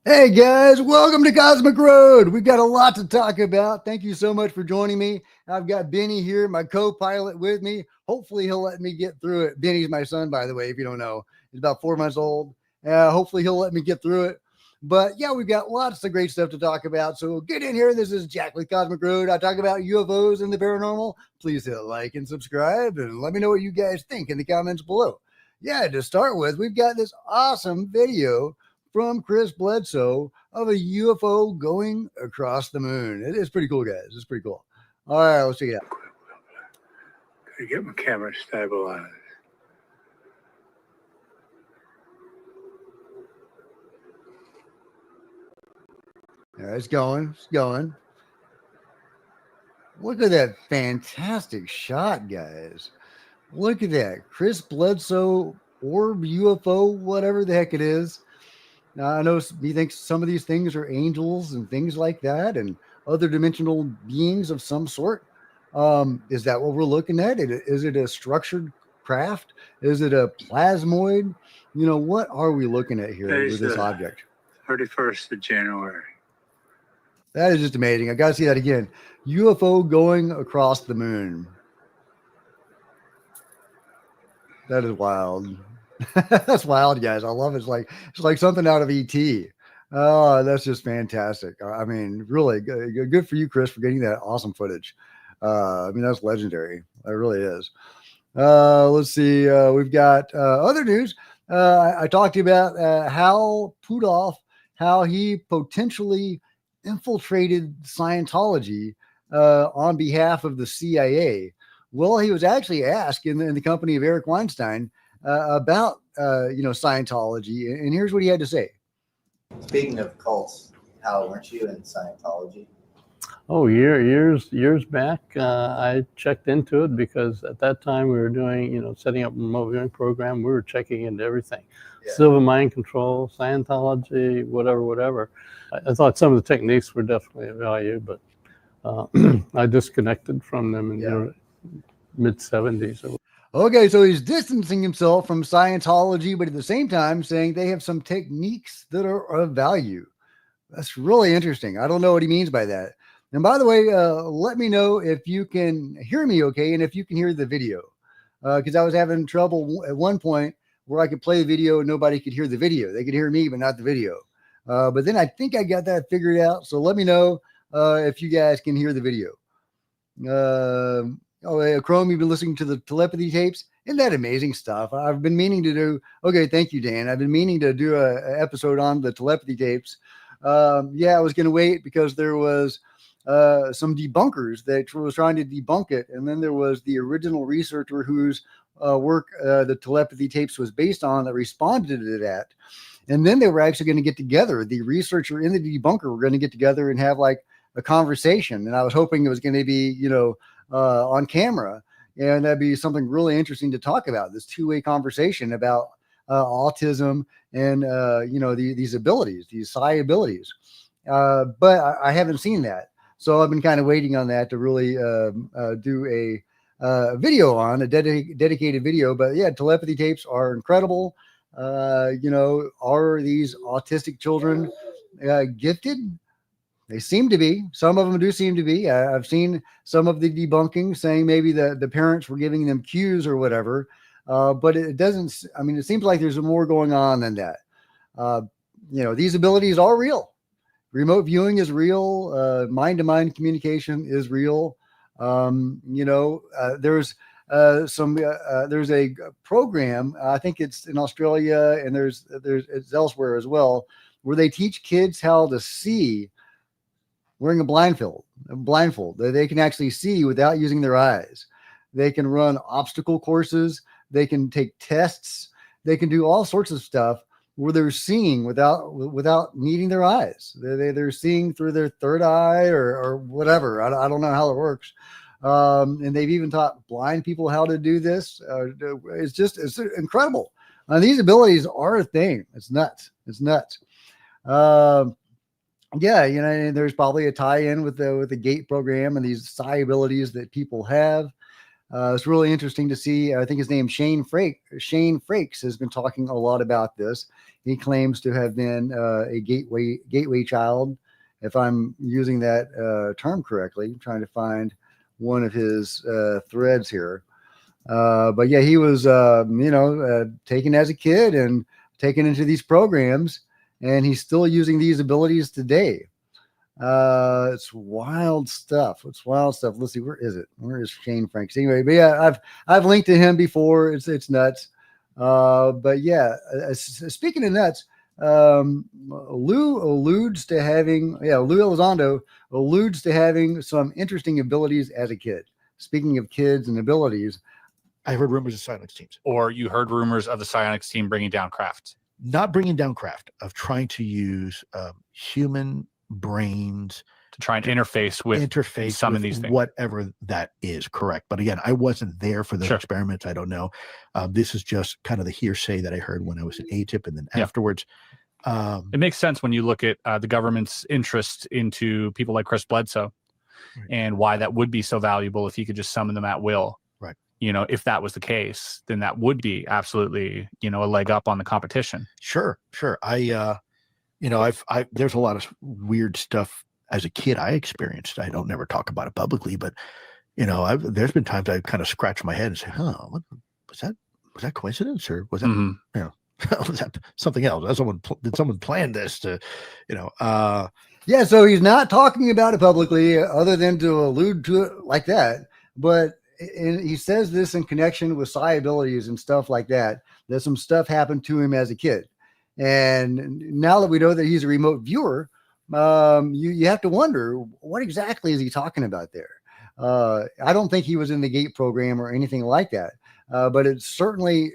Hey guys, welcome to Cosmic Road. We've got a lot to talk about. Thank you so much for joining me. I've got Benny here, my co-pilot with me. Hopefully he'll let me get through it. Benny's my son, by the way, if you don't know. He's about 4 months old. Hopefully he'll let me get through it. But yeah, we've got lots of great stuff to talk about. So get in here. This is Jack with Cosmic Road. I talk about UFOs and the paranormal. Please hit like and subscribe and let me know what you guys think in the comments below. Yeah, to start with, we've got this awesome video from Chris Bledsoe of a UFO going across the moon. It is pretty cool, guys. It's pretty cool. All right, let's check it out. Gotta get my camera stabilized. All right, it's going. It's going. Look at that fantastic shot, guys. Look at that. Chris Bledsoe orb UFO, whatever the heck it is. Now, I know he thinks some of these things are angels and things like that and other dimensional beings of some sort. Is that what we're looking at? Is it a structured craft? Is it a plasmoid? You know, what are we looking at here with this object? 31st of January. That is just amazing. I got to see that again. UFO going across the moon. That is wild. That's wild, guys. I love it. It's like something out of ET. Oh, that's just fantastic. I mean, really good for you, Chris, for getting that awesome footage. I mean, that's legendary. It really is. Let's see. We've got other news. I talked to you about Hal Puthoff, how he potentially infiltrated Scientology on behalf of the CIA. Well, he was actually asked in the company of Eric Weinstein about Scientology, and here's what he had to say. Speaking of cults, Hal, weren't you in Scientology? Oh, years back, I checked into it because at that time we were doing, setting up a remote viewing program. We were checking into everything, silver mind control, Scientology, whatever. I thought some of the techniques were definitely of value, but I disconnected from them in the mid 70s. Okay, so he's distancing himself from Scientology, but at the same time saying they have some techniques that are of value. That's really interesting. I don't know what he means by that. And by the way, let me know if you can hear me okay and if you can hear the video. Because I was having trouble at one point where I could play the video and nobody could hear the video. They could hear me, but not the video. But then I think I got that figured out. So let me know if you guys can hear the video. Chrome, you've been listening to the telepathy tapes. Isn't that amazing stuff? I've been meaning to do. Okay, thank you, Dan. I've been meaning to do a episode on the telepathy tapes. I was going to wait because there was some debunkers that was trying to debunk it. And then there was the original researcher whose work the telepathy tapes was based on that responded to that. And then they were actually going to get together. The researcher and the debunker were going to get together and have like a conversation. And I was hoping it was going to be, on camera. And that'd be something really interesting to talk about, this two-way conversation about autism and, these abilities, these psi abilities. But I haven't seen that. So I've been kind of waiting on that to really do a video on a dedicated video. But yeah, telepathy tapes are incredible. Are these autistic children gifted? They seem to be. Some of them do seem to be. I've seen some of the debunking saying maybe the parents were giving them cues or whatever. But it doesn't. I mean, it seems like there's more going on than that. These abilities are real. Remote viewing is real. Mind-to-mind communication is real. There's there's a program. I think it's in Australia, and it's elsewhere as well, where they teach kids how to see wearing a blindfold. They can actually see without using their eyes. They can run obstacle courses. They can take tests. They can do all sorts of stuff where they're seeing without needing their eyes. They're seeing through their third eye or whatever. I don't know how it works. And they've even taught blind people how to do this. It's incredible. These abilities are a thing. It's nuts. There's probably a tie-in with the GATE program and these psi abilities that people have. It's really interesting to see. I think his name Shane Frakes has been talking a lot about this. He claims to have been a gateway child, if I'm using that term correctly. I'm trying to find one of his threads here. But yeah, he was, taken as a kid and taken into these programs, and he's still using these abilities today. It's wild stuff. Let's see, where is it? Where is Shane Franks? Anyway, but yeah, I've linked to him before. It's nuts. But yeah, speaking of nuts, Lou Elizondo alludes to having some interesting abilities as a kid. Speaking of kids and abilities, I heard rumors of Psionics teams. Or you heard rumors of the Psionics team bringing down craft. Not bringing down craft, of trying to use human brains to try and interface with some of these things. Whatever that is, correct. But again, I wasn't there for those Sure. experiments. I don't know. This is just kind of the hearsay that I heard when I was at ATIP and then afterwards. It makes sense when you look at the government's interest into people like Chris Bledsoe, right, and why that would be so valuable if you could just summon them at will. Right. If that was the case, then that would be absolutely, a leg up on the competition. Sure. I've there's a lot of weird stuff as a kid I experienced. I don't never talk about it publicly, but there's been times I kind of scratch my head and say, what was that? Was that coincidence, or was that, was that something else? Did someone plan this to, yeah, so he's not talking about it publicly other than to allude to it like that. But he says this in connection with psi abilities and stuff like that, that some stuff happened to him as a kid. And now that we know that he's a remote viewer, you have to wonder, what exactly is he talking about there? I don't think he was in the GATE program or anything like that. But it's certainly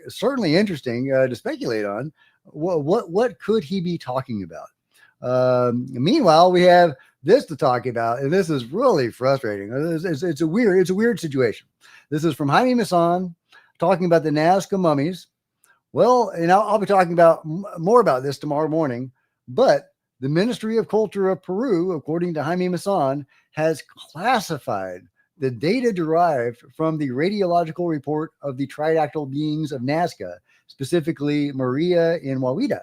interesting to speculate on what could he be talking about. Meanwhile, we have this to talk about, and this is really frustrating. It's a weird situation. This is from Jaime Maussan talking about the Naska mummies. Well, and I'll be talking about more about this tomorrow morning, but the Ministry of Culture of Peru, according to Jaime Maussan, has classified the data derived from the radiological report of the tridactyl beings of Naska, specifically Maria and Wawida,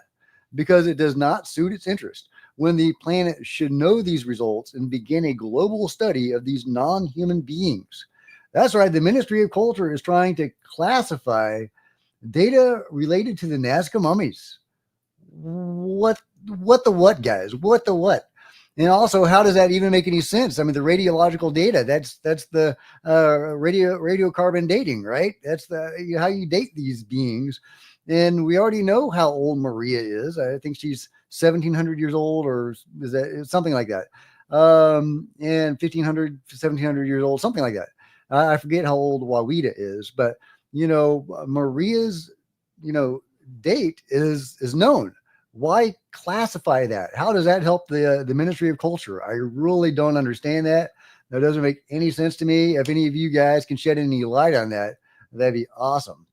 because it does not suit its interest, when the planet should know these results and begin a global study of these non-human beings. That's right. The Ministry of Culture is trying to classify data related to the Naska mummies. What the what, guys? What the what? And also, how does that even make any sense? I mean, the radiological data, that's the radiocarbon dating, right? That's how you date these beings. And we already know how old Maria is. I think she's 1,700 years old, or is that something like that? And 1,500, 1,700 years old, something like that. I forget how old Wawida is, but Maria's, date is known. Why classify that? How does that help the Ministry of Culture? I really don't understand that. That doesn't make any sense to me. If any of you guys can shed any light on that, that'd be awesome.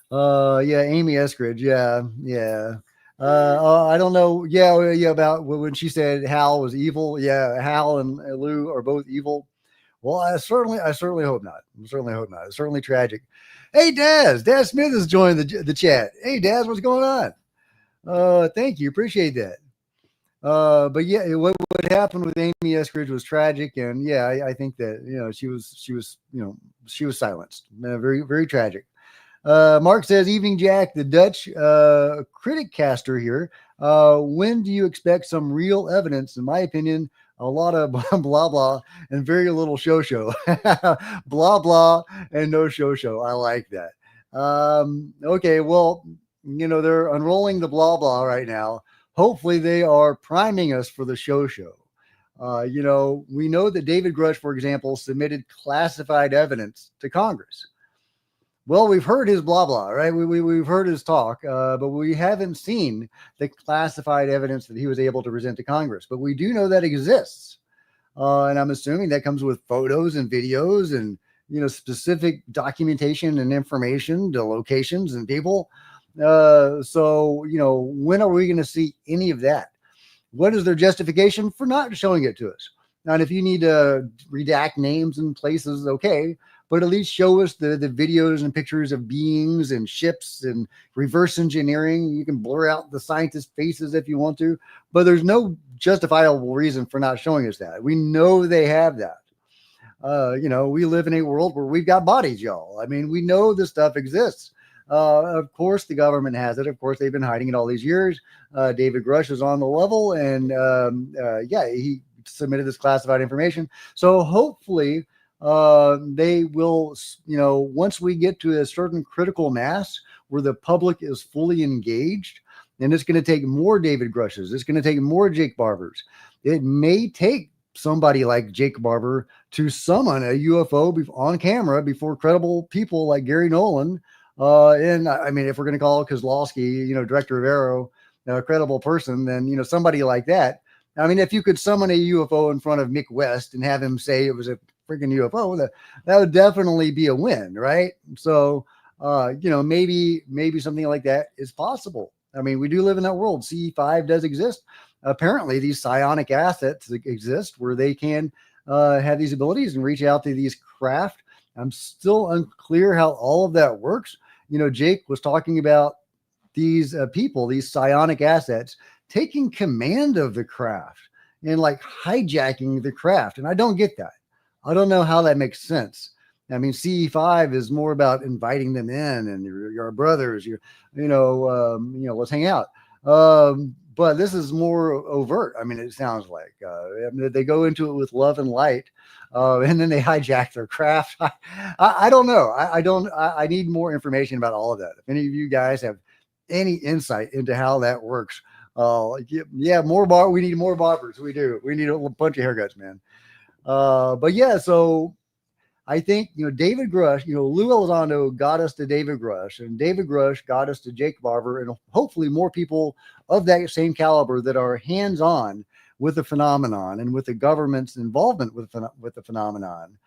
Yeah, Amy Eskridge. Yeah. I don't know. Yeah, about when she said Hal was evil. Yeah, Hal and Lou are both evil. Well, I certainly hope not. It's certainly tragic. Hey, Daz Smith has joined the chat. Hey, Daz, what's going on? Thank you. Appreciate that. But yeah, what happened with Amy Eskridge was tragic. And yeah, I think that, she was silenced. Very, very tragic. Mark says, evening, Jack, the Dutch critic caster here. When do you expect some real evidence? In my opinion, a lot of blah, blah, and very little show. Blah, blah, and no show. I like that. Okay, well, they're unrolling the blah, blah right now. Hopefully they are priming us for the show. We know that David Grush, for example, submitted classified evidence to Congress. Well, we've heard his blah, blah, right? We've heard his talk, but we haven't seen the classified evidence that he was able to present to Congress. But we do know that exists. And I'm assuming that comes with photos and videos and, specific documentation and information to locations and people. So, when are we going to see any of that? What is their justification for not showing it to us? Now, and if you need to redact names and places, okay. but at least show us the videos and pictures of beings and ships and reverse engineering. You can blur out the scientists' faces if you want to, but there's no justifiable reason for not showing us that. We know they have that. We live in a world where we've got bodies, y'all. I mean, we know this stuff exists. Of course, the government has it. Of course, they've been hiding it all these years. David Grush is on the level, and he submitted this classified information. So hopefully, they will, once we get to a certain critical mass where the public is fully engaged, and it's going to take more David Grushes, it's going to take more Jake Barbers. It may take somebody like Jake Barber to summon a UFO on camera before credible people like Gary Nolan. And I mean, if we're going to call Kozlowski, Director Herrera, a credible person, then, somebody like that. I mean, if you could summon a UFO in front of Mick West and have him say it was a freaking UFO, that would definitely be a win, right? So, maybe something like that is possible. I mean, we do live in that world. CE5 does exist. Apparently, these psionic assets exist where they can have these abilities and reach out to these craft. I'm still unclear how all of that works. Jake was talking about these people, these psionic assets, taking command of the craft and like hijacking the craft. And I don't get that. I don't know how that makes sense. I mean, CE5 is more about inviting them in and your brothers, let's hang out. But this is more overt. I mean, it sounds like they go into it with love and light, and then they hijack their craft. I don't know. I need more information about all of that. If any of you guys have any insight into how that works, more we need more barbers. We do. We need a bunch of haircuts, man. But yeah, so I think, David Grush, Lou Elizondo got us to David Grush, and David Grush got us to Jake Barber, and hopefully more people of that same caliber that are hands-on with the phenomenon and with the government's involvement with the phenomenon.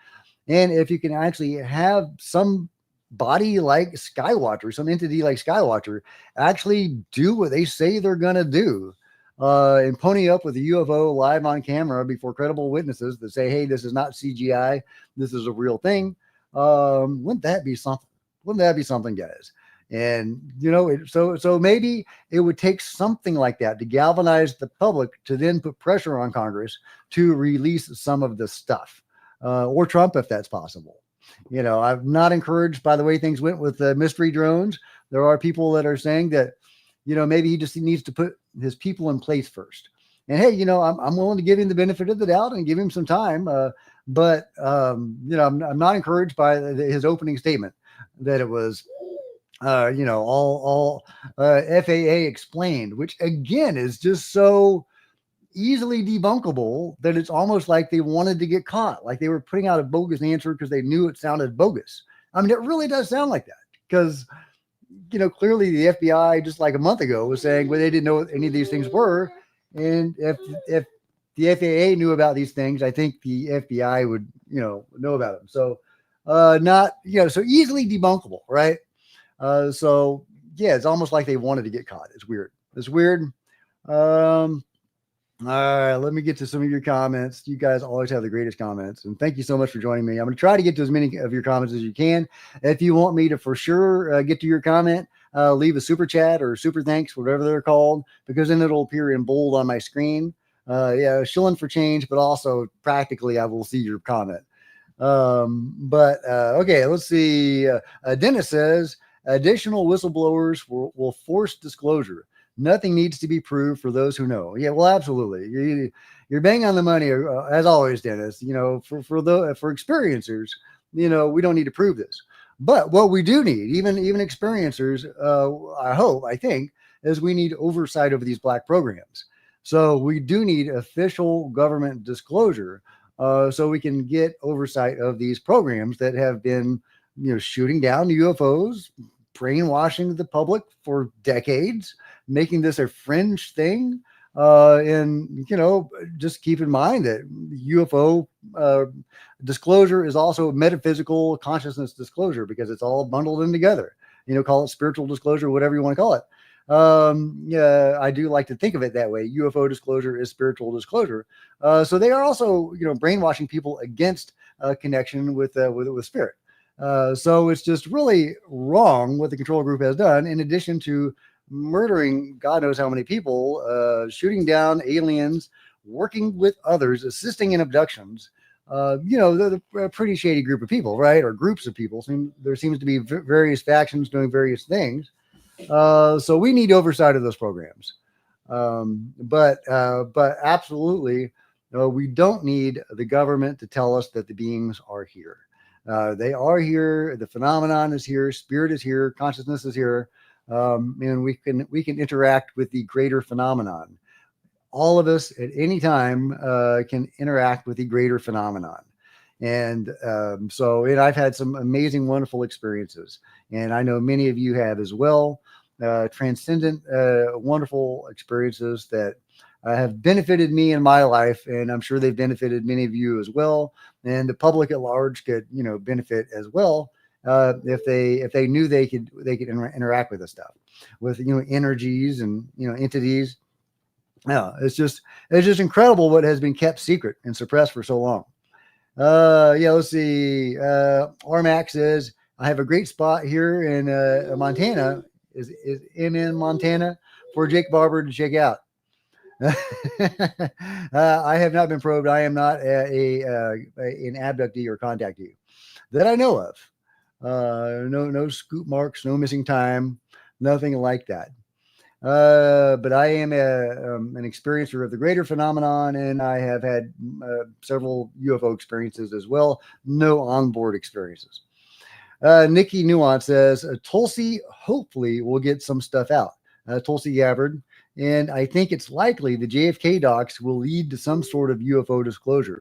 And if you can actually have some body like Skywatcher, some entity like Skywatcher, actually do what they say they're going to do, and pony up with a UFO live on camera before credible witnesses that say, hey, this is not CGI, this is a real thing. Wouldn't that be something? Wouldn't that be something, guys? And, so maybe it would take something like that to galvanize the public to then put pressure on Congress to release some of the stuff, or Trump, if that's possible. I'm not encouraged by the way things went with the mystery drones. There are people that are saying that, maybe he just needs to put his people in place first. And hey, I'm willing to give him the benefit of the doubt and give him some time. But I'm not encouraged by his opening statement that it was, all FAA explained, which again is just so easily debunkable that it's almost like they wanted to get caught, like they were putting out a bogus answer because they knew it sounded bogus. I mean, it really does sound like that because, clearly the FBI just like a month ago was saying, well, they didn't know what any of these things were. And if the FAA knew about these things, I think the FBI would, know about them. So, not, so easily debunkable, right? So yeah, it's almost like they wanted to get caught. It's weird. All right, let me get to some of your comments. You guys always have the greatest comments, and thank you so much for joining me. I'm going to try to get to as many of your comments as you can. If you want me to for sure get to your comment, leave a super chat or super thanks, whatever they're called, because then it'll appear in bold on my screen. Shilling for change, but also practically I will see your comment. Okay, let's see. Dennis says additional whistleblowers will force disclosure. Nothing needs to be proved for those who know. Yeah, well, absolutely. You're bang on the money, as always, Dennis. For experiencers, we don't need to prove this. But what we do need, even experiencers, I think, is we need oversight over these black programs. So we do need official government disclosure, so we can get oversight of these programs that have been, shooting down UFOs, brainwashing the public for decades, making this a fringe thing. And, just keep in mind that UFO disclosure is also metaphysical consciousness disclosure because it's all bundled in together. Call it spiritual disclosure, whatever you want to call it. I do like to think of it that way. UFO disclosure is spiritual disclosure. So they are also, brainwashing people against connection with spirit. So it's just really wrong what the control group has done, in addition to murdering God knows how many people, shooting down aliens, working with others, assisting in abductions. They're a pretty shady group of people, right? Or groups of people. There seems to be various factions doing various things. So we need oversight of those programs. But absolutely, we don't need the government to tell us that the beings are here. They are here. The phenomenon is here. Spirit is here. Consciousness is here. And we can interact with the greater phenomenon. All of us at any time can interact with the greater phenomenon. And I've had some amazing, wonderful experiences. And I know many of you have as well. Transcendent, wonderful experiences that have benefited me in my life. And I'm sure they've benefited many of you as well. And the public at large could, benefit as well. If they knew they could interact with this stuff, with, energies and, entities. Yeah, it's just incredible what has been kept secret and suppressed for so long. Let's see. Armac says, I have a great spot here in Montana. Is in Montana for Jake Barber to check out. I have not been probed. I am not an abductee or contactee that I know of. No scoop marks, no missing time, nothing like that. But I am an experiencer of the greater phenomenon, and I have had several UFO experiences as well. No onboard experiences. Nikki Nuance says, Tulsi hopefully will get some stuff out. Tulsi Gabbard. And I think it's likely the JFK docs will lead to some sort of UFO disclosure.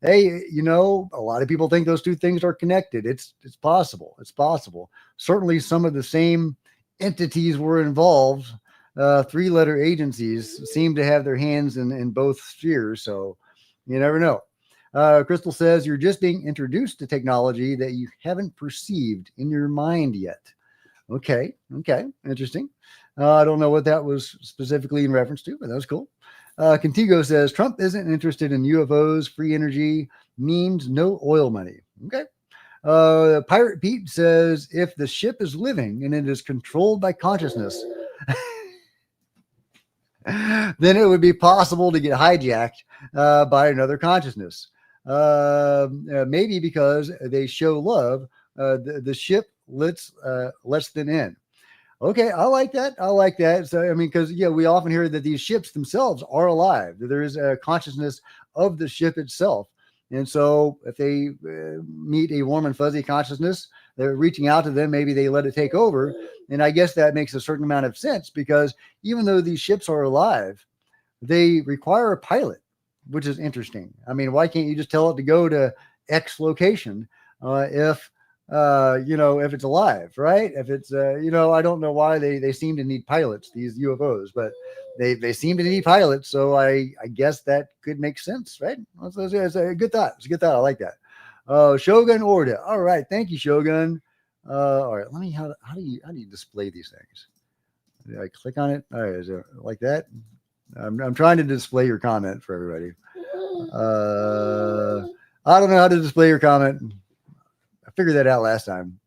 Hey, a lot of people think those two things are connected. It's possible. It's possible. Certainly some of the same entities were involved. 3-letter agencies seem to have their hands in both spheres. So you never know. Crystal says, you're just being introduced to technology that you haven't perceived in your mind yet. Okay. Interesting. I don't know what that was specifically in reference to, but that was cool. Contigo says, Trump isn't interested in UFOs, free energy, means no oil money. Okay. Pirate Pete says, if the ship is living and it is controlled by consciousness, then it would be possible to get hijacked by another consciousness. Maybe because they show love, the ship lets them in. Okay, I like that. So, because we often hear that these ships themselves are alive. There is a consciousness of the ship itself. And so if they meet a warm and fuzzy consciousness, they're reaching out to them, maybe they let it take over. And I guess that makes a certain amount of sense, because even though these ships are alive, they require a pilot, which is interesting. Why can't you just tell it to go to X location if it's alive, right? If it's, I don't know why they seem to need pilots, these UFOs, but they seem to need pilots. So I guess that could make sense, right? It's a good thought. It's a good thought. I like that. Shogun Order. All right. Thank you, Shogun. All right. How do you display these things? Did I click on it? All right. Is it like that? I'm trying to display your comment for everybody. I don't know how to display your comment. I figured that out last time.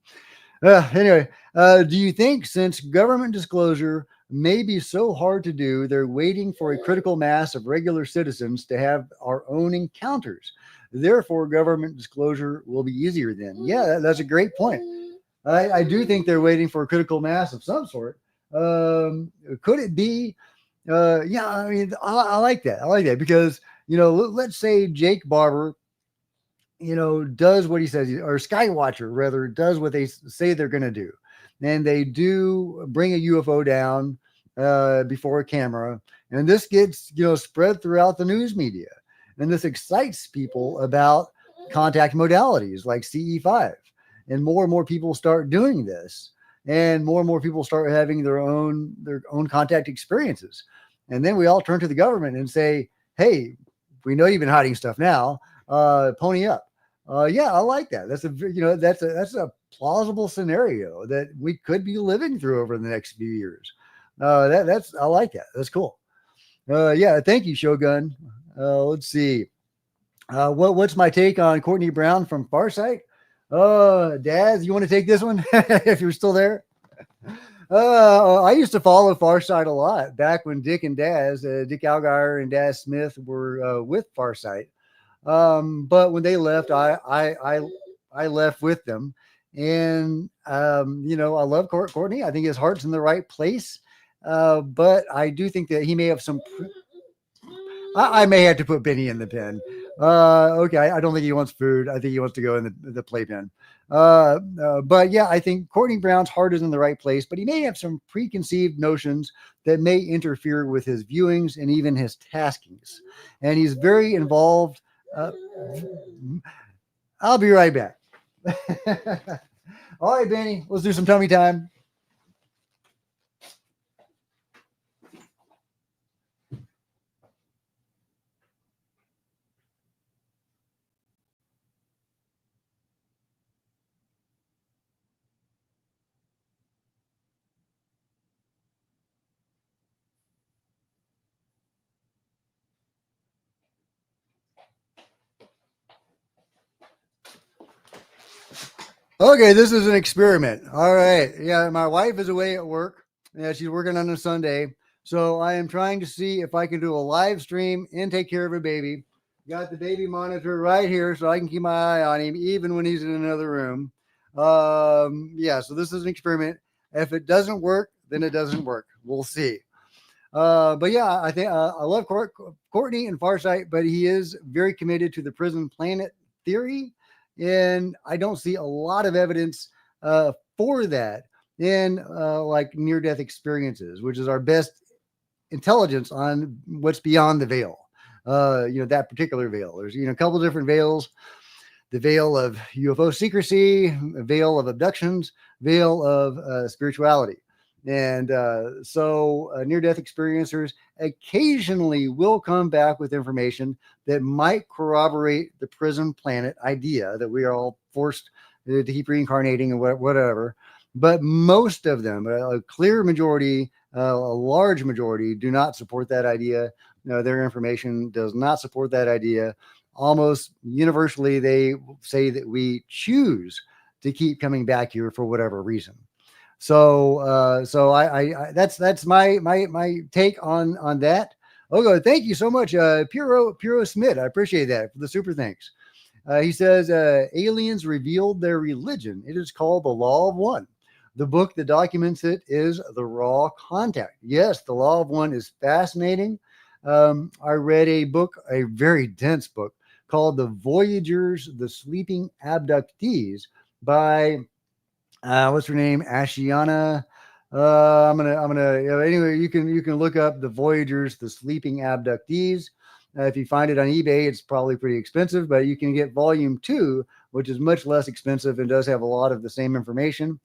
Anyway, do you think since government disclosure may be so hard to do, they're waiting for a critical mass of regular citizens to have our own encounters? Therefore, government disclosure will be easier then. Yeah, that's a great point. I do think they're waiting for a critical mass of some sort. Could it be? I like that. I like that because, let's say Jake Barber, does what he says, or Skywatcher rather, does what they say they're going to do. And they do bring a UFO down before a camera. And this gets, spread throughout the news media. And this excites people about contact modalities like CE5. And more people start doing this. And more people start having their own contact experiences. And then we all turn to the government and say, hey, we know you've been hiding stuff now. Pony up. Yeah, I like that. That's a plausible scenario that we could be living through over the next few years. I like that. That's cool. Thank you, Shogun. Let's see. What's my take on Courtney Brown from Farsight? Daz, you want to take this one if you're still there? I used to follow Farsight a lot back when Dick and Daz, Dick Algeier and Daz Smith were with Farsight. But when they left, I left with them. And, you know, I love Courtney. I think his heart's in the right place. But I do think that he may have some. I may have to put Benny in the pen. Okay, I don't think he wants food. I think he wants to go in the playpen. But yeah, I think Courtney Brown's heart is in the right place, but he may have some preconceived notions that may interfere with his viewings and even his taskings. And he's very involved. I'll be right back. All right, Benny, let's do some tummy time. Okay, this is an experiment. All right. Yeah, my wife is away at work. Yeah, she's working on a Sunday. So I am trying to see if I can do a live stream and take care of a baby. Got the baby monitor right here so I can keep my eye on him even when he's in another room. Yeah, so this is an experiment. If it doesn't work, then it doesn't work. We'll see. But yeah, I think I love Courtney and Farsight, but he is very committed to the prison planet theory. And I don't see a lot of evidence for that in like near-death experiences, which is our best intelligence on what's beyond the veil. You know, that particular veil. There's, you know, a couple different veils. The veil of UFO secrecy, a veil of abductions, veil of spirituality. And so near-death experiencers occasionally will come back with information that might corroborate the prison planet idea that we are all forced to keep reincarnating and whatever. But most of them, a clear majority, a large majority, do not support that idea. No, their information does not support that idea. Almost universally, they say that we choose to keep coming back here for whatever reason. So, I that's my take on that. Okay, thank you so much, Puro Smith. I appreciate that for the super thanks. He says aliens revealed their religion. It is called the Law of One. The book that documents it is The Raw Contact. Yes, the Law of One is fascinating. I read a book, a very dense book called The Voyagers, the Sleeping Abductees by what's her name? Ashiana. Anyway, you can look up The Voyagers, the Sleeping Abductees. If you find it on eBay, it's probably pretty expensive, but you can get volume 2, which is much less expensive and does have a lot of the same information.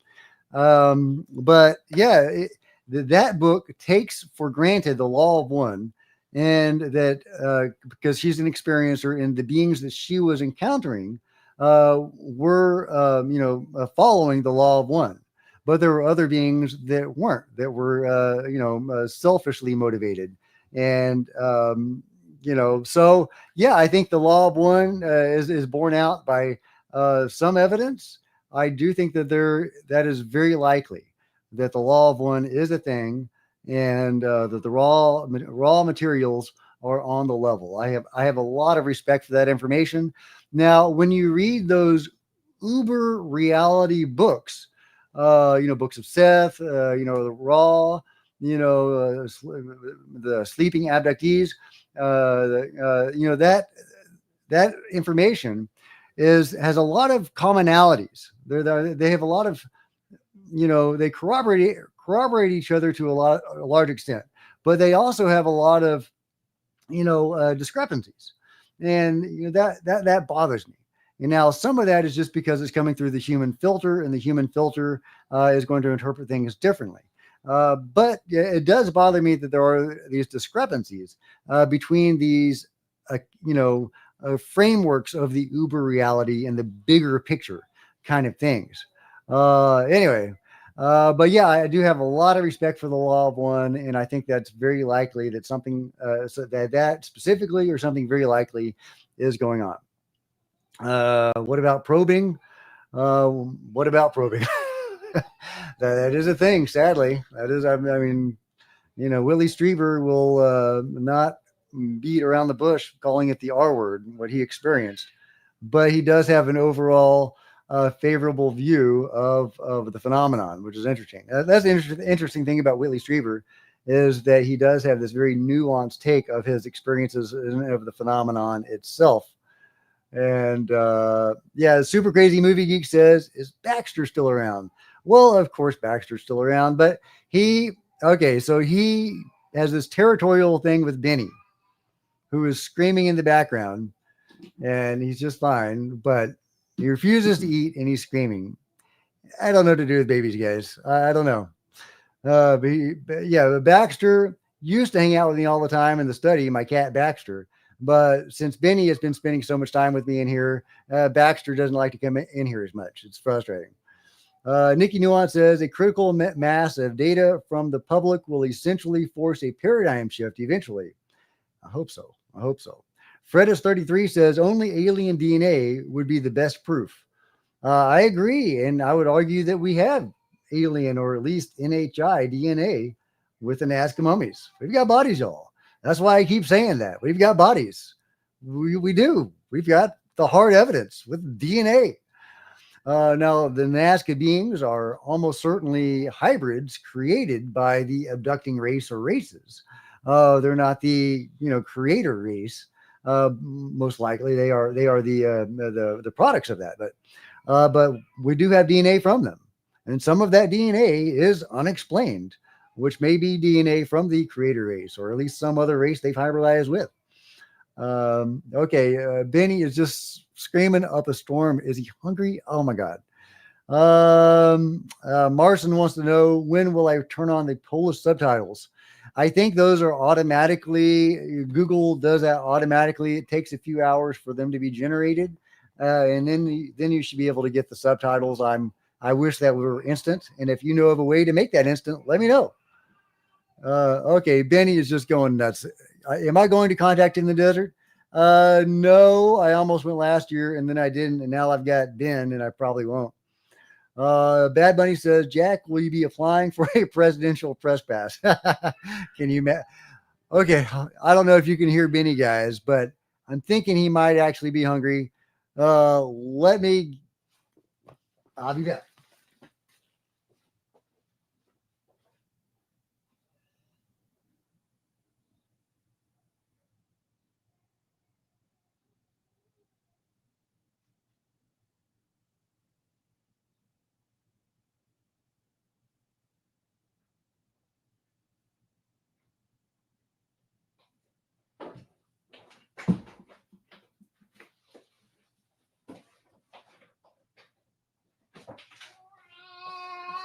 But yeah, that book takes for granted the Law of One, and that because she's an experiencer and the beings that she was encountering were following the Law of One, but there were other beings that weren't, that were selfishly motivated. And so yeah, I think the Law of One is borne out by some evidence. I do think that that is very likely that the Law of One is a thing, and that the raw materials are on the level. I have a lot of respect for that information. Now, when you read those uber reality books, books of Seth, the Raw, the Sleeping Abductees, that information has a lot of commonalities. They have a lot of, they corroborate each other to a large extent, but they also have a lot of, discrepancies. And that bothers me. And now some of that is just because it's coming through the human filter, and the human filter is going to interpret things differently. But it does bother me that there are these discrepancies between these, frameworks of the uber reality and the bigger picture kind of things. Anyway, but yeah, I do have a lot of respect for the Law of One, and I think that's very likely that something that specifically, or something very likely, is going on. What about probing? What about probing? That is a thing, sadly. That is, I mean, Willie Strieber will not beat around the bush calling it the R word, what he experienced, but he does have an overall favorable view of the phenomenon, which is interesting. That's the interesting thing about Whitley Strieber, is that he does have this very nuanced take of his experiences of the phenomenon itself. And yeah, Super Crazy Movie Geek says, is Baxter still around? Well, of course, Baxter's still around, but so he has this territorial thing with Benny, who is screaming in the background, and he's just fine, but he refuses to eat and he's screaming. I don't know what to do with babies, guys. I don't know. But Baxter used to hang out with me all the time in the study, my cat Baxter. But since Benny has been spending so much time with me in here, Baxter doesn't like to come in here as much. It's frustrating. Nikki Nuance says a critical mass of data from the public will essentially force a paradigm shift eventually. I hope so. Fredis33 says only alien DNA would be the best proof. I agree. And I would argue that we have alien or at least NHI DNA with the Naska mummies. We've got bodies, y'all. That's why I keep saying that. We've got bodies. We do. We've got the hard evidence with DNA. Now, the Naska beings are almost certainly hybrids created by the abducting race or races. They're not the creator race. Most likely, they are the products of that. But we do have DNA from them, and some of that DNA is unexplained, which may be DNA from the creator race or at least some other race they've hybridized with. Benny is just screaming up a storm. Is he hungry? Oh my God. Marson wants to know, when will I turn on the Polish subtitles? I think those are automatically, Google does that automatically. It takes a few hours for them to be generated. And then you should be able to get the subtitles. I wish that were instant. And if you know of a way to make that instant, let me know. Benny is just going nuts. Am I going to contact in the desert? No, I almost went last year and then I didn't. And now I've got Ben and I probably won't. Bad Bunny says, Jack, will you be applying for a presidential press pass? Can you? Okay. I don't know if you can hear Benny, guys, but I'm thinking he might actually be hungry. I'll be back.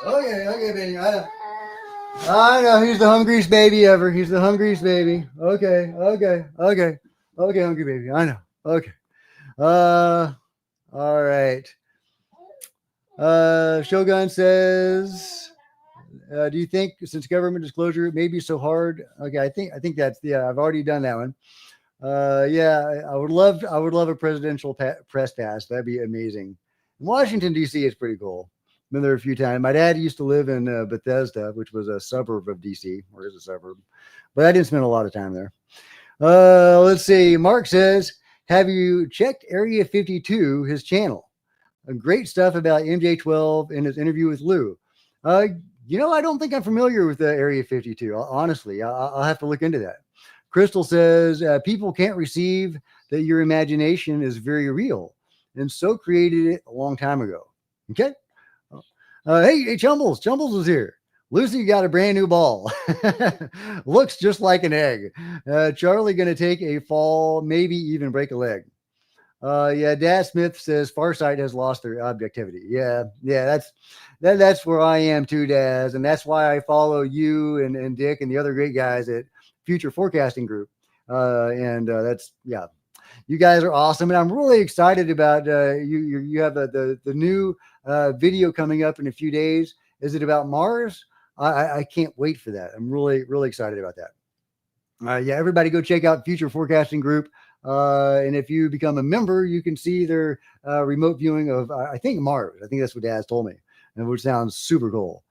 Okay, Benny. I know he's the hungriest baby ever. He's the hungriest baby. Okay, hungry baby. I know. Okay. All right. Shogun says, do you think since government disclosure may be so hard? Okay, I think that's I've already done that one. I would love a presidential press pass. That'd be amazing. In Washington D.C. is pretty cool. Been there a few times. My dad used to live in Bethesda, which was a suburb of DC, or is a suburb, but I didn't spend a lot of time there. Let's see. Mark says, have you checked Area 52, his channel? Great stuff about MJ12 in his interview with Lou. I don't think I'm familiar with Area 52. Honestly, I'll have to look into that. Crystal says, people can't receive that your imagination is very real, and so created it a long time ago. Okay. Hey, Chumbles was here. Lucy got a brand new ball. Looks just like an egg. Charlie going to take a fall, maybe even break a leg. Dad Smith says Farsight has lost their objectivity. Yeah, that's where I am too, Daz. And that's why I follow you and Dick and the other great guys at Future Forecasting Group. You guys are awesome. And I'm really excited about you have the new video coming up in a few days. Is it about Mars? I can't wait for that. I'm really, really excited about that. Everybody go check out Future Forecasting Group And if you become a member, you can see their remote viewing of, I think, Mars. I think that's what Dad's told me, and which sounds super cool.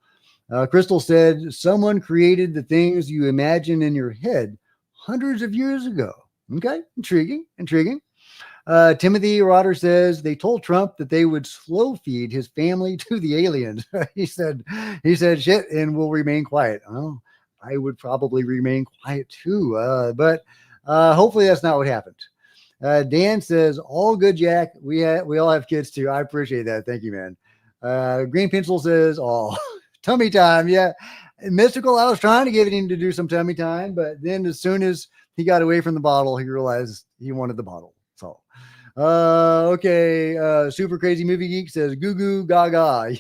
Crystal said, someone created the things you imagine in your head hundreds of years ago. Okay, intriguing. Timothy Rotter says they told Trump that they would slow feed his family to the aliens. he said, shit, and will remain quiet. Oh, I would probably remain quiet too. But hopefully that's not what happened. Dan says, all good, Jack. We all have kids too. I appreciate that. Thank you, man. Green Pencil says, oh, tummy time. Yeah. Mystical, I was trying to get him to do some tummy time, but then as soon as he got away from the bottle, he realized he wanted the bottle. So, okay. Super Crazy Movie Geek says, goo goo gaga.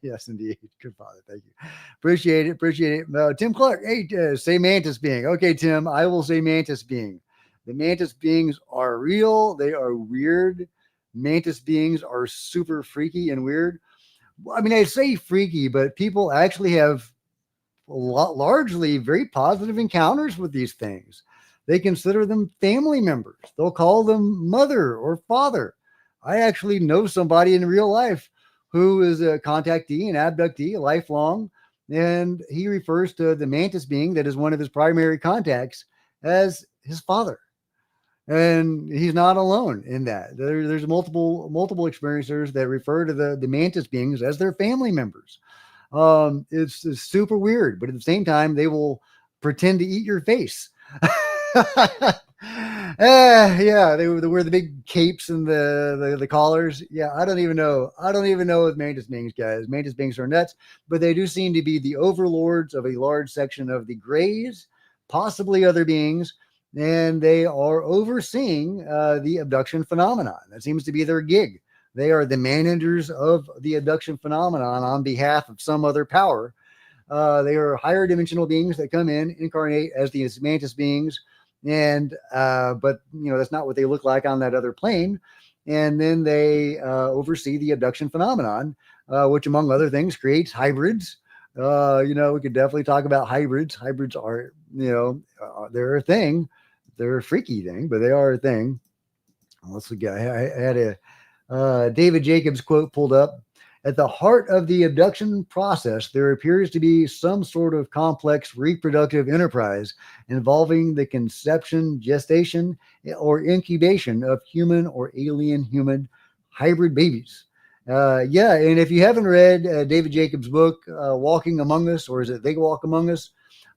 Yes, indeed. Good father. Thank you. Appreciate it. Tim Clark, hey, say Mantis being. Okay, Tim, I will say Mantis being. The Mantis beings are real. They are weird. Mantis beings are super freaky and weird. I mean, I say freaky, but people actually have largely very positive encounters with these things. They consider them family members. They'll call them mother or father. I actually know somebody in real life who is a contactee, an abductee, lifelong, and he refers to the Mantis being that is one of his primary contacts as his father. And he's not alone in that. There's multiple experiencers that refer to the Mantis beings as their family members. It's super weird, but at the same time, they will pretend to eat your face. Yeah, they wear the big capes and the collars. Yeah, I don't even know with Mantis beings, guys. Mantis beings are nuts, but they do seem to be the overlords of a large section of the Greys, possibly other beings, and they are overseeing the abduction phenomenon. That seems to be their gig. They are the managers of the abduction phenomenon on behalf of some other power. They are higher dimensional beings that come in, incarnate as these Mantis beings, and but that's not what they look like on that other plane. And then they oversee the abduction phenomenon, which, among other things, creates hybrids. We could definitely talk about hybrids. Hybrids are, they're a thing. They're a freaky thing, but they are a thing. Let's look. I had a David Jacobs quote pulled up. At the heart of the abduction process, there appears to be some sort of complex reproductive enterprise involving the conception, gestation, or incubation of human or alien human hybrid babies. Yeah, and if you haven't read David Jacobs' book, Walking Among Us, or is it They Walk Among Us?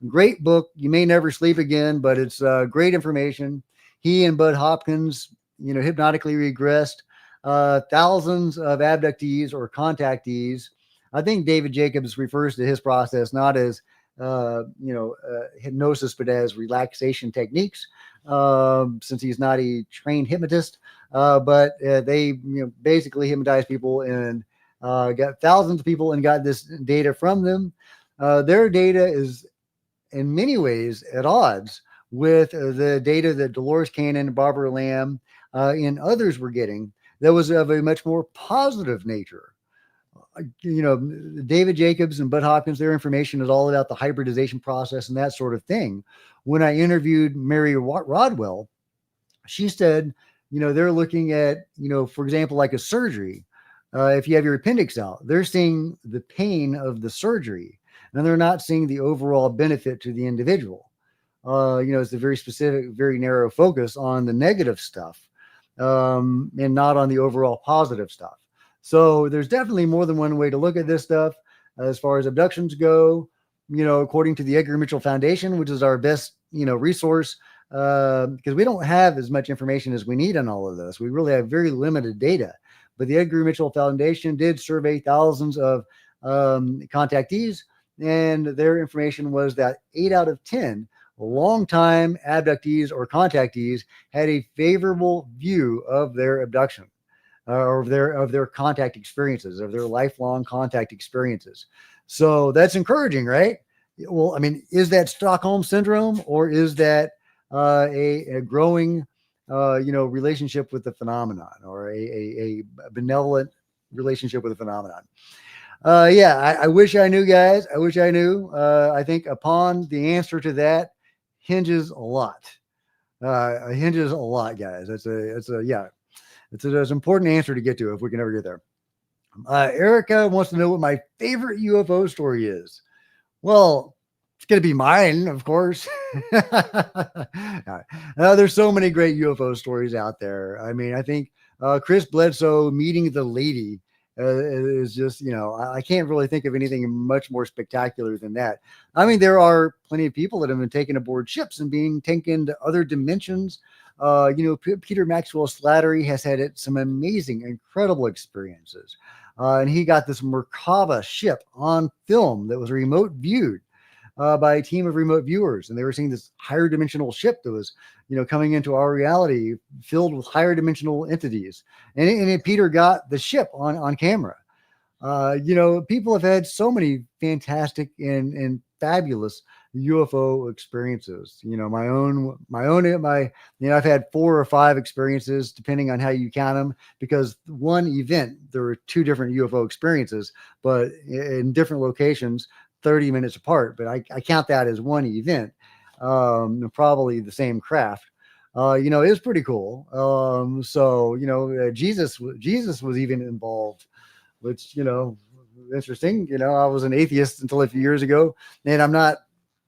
Great book. You may never sleep again, but it's great information. He and Bud Hopkins, hypnotically regressed thousands of abductees or contactees. I think David Jacobs refers to his process not as hypnosis, but as relaxation techniques, since he's not a trained hypnotist. But they basically hypnotized people and got thousands of people and got this data from them. Their data is in many ways at odds with the data that Dolores Cannon and Barbara Lamb and others were getting. That was of a much more positive nature. David Jacobs and Bud Hopkins, their information is all about the hybridization process and that sort of thing. When I interviewed Mary Rodwell, she said, they're looking at, for example, like a surgery. If you have your appendix out, they're seeing the pain of the surgery, and they're not seeing the overall benefit to the individual. It's a very specific, very narrow focus on the negative stuff. And not on the overall positive stuff. So there's definitely more than one way to look at this stuff. As far as abductions go, according to the Edgar Mitchell Foundation, which is our best, resource, because we don't have as much information as we need on all of this. We really have very limited data. But the Edgar Mitchell Foundation did survey thousands of contactees, and their information was that 8 out of 10 long-time abductees or contactees had a favorable view of their abduction, or of their contact experiences, of their lifelong contact experiences. So that's encouraging, right? Well, I mean, is that Stockholm syndrome, or is that a growing, relationship with the phenomenon, or a benevolent relationship with the phenomenon? I wish I knew, guys. I wish I knew. I think upon the answer to that hinges a lot. hinges a lot, guys. It's an important answer to get to if we can ever get there. Erica wants to know what my favorite UFO story is. Well, it's going to be mine, of course. There's so many great UFO stories out there. I mean, I think Chris Bledsoe meeting the lady is just, I can't really think of anything much more spectacular than that. I mean, there are plenty of people that have been taken aboard ships and being taken to other dimensions. Peter Maxwell Slattery has had some amazing, incredible experiences. And he got this Merkaba ship on film that was remote viewed by a team of remote viewers. And they were seeing this higher dimensional ship that was, coming into our reality filled with higher dimensional entities. And Peter got the ship on camera. People have had so many fantastic and fabulous UFO experiences. I've had 4 or 5 experiences, depending on how you count them, because one event, there were 2 different UFO experiences, but in different locations, 30 minutes apart. But I count that as one event, probably the same craft. It was pretty cool. Jesus was even involved, which, interesting. I was an atheist until a few years ago, and I'm not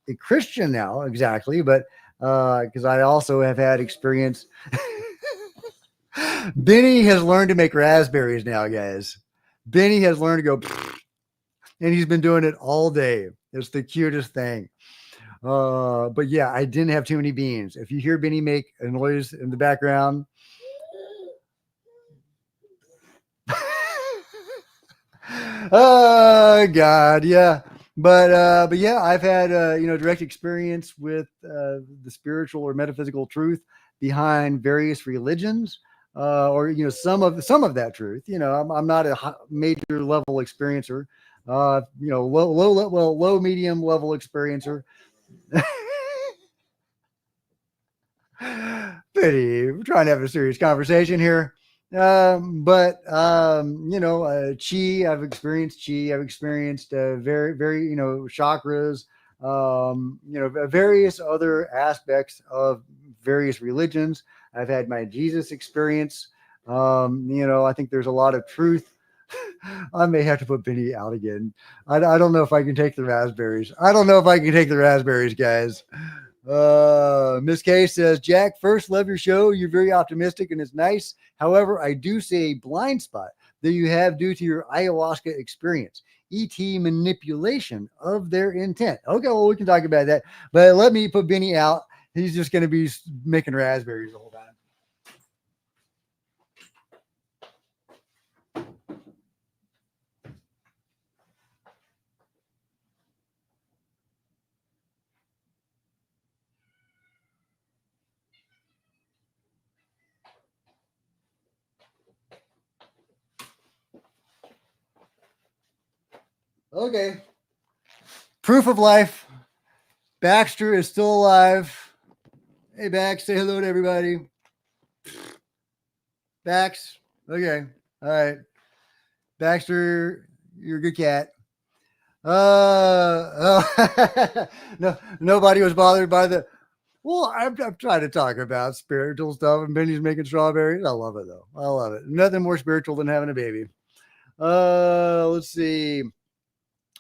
a Christian now exactly, but because I also have had experience. Benny has learned to make raspberries now, guys. Benny has learned to go, and he's been doing it all day. It's the cutest thing. But yeah, I didn't have too many beans. If you hear Benny make a noise in the background, oh God, yeah. But yeah, I've had direct experience with the spiritual or metaphysical truth behind various religions, or some of that truth. I'm not a major level experiencer. Low medium level experiencer. Pity, we're trying to have a serious conversation here. Chi, I've experienced chi. I've experienced very, very, chakras, various other aspects of various religions. I've had my Jesus experience. I think there's a lot of truth. I may have to put Benny out again. I don't know if I can take the raspberries. Guys. Miss K says, Jack, first, love your show. You're very optimistic and it's nice. However, I do see a blind spot that you have due to your ayahuasca experience, ET manipulation of their intent. Okay, well, we can talk about that, but let me put Benny out. He's just going to be making raspberries the whole time. Okay. Proof of life. Baxter is still alive. Hey, Bax, say hello to everybody. Bax. Okay. All right. Baxter, you're a good cat. No, nobody was bothered by the. Well, I'm trying to talk about spiritual stuff, and Benny's making strawberries. I love it, though. I love it. Nothing more spiritual than having a baby. Let's see.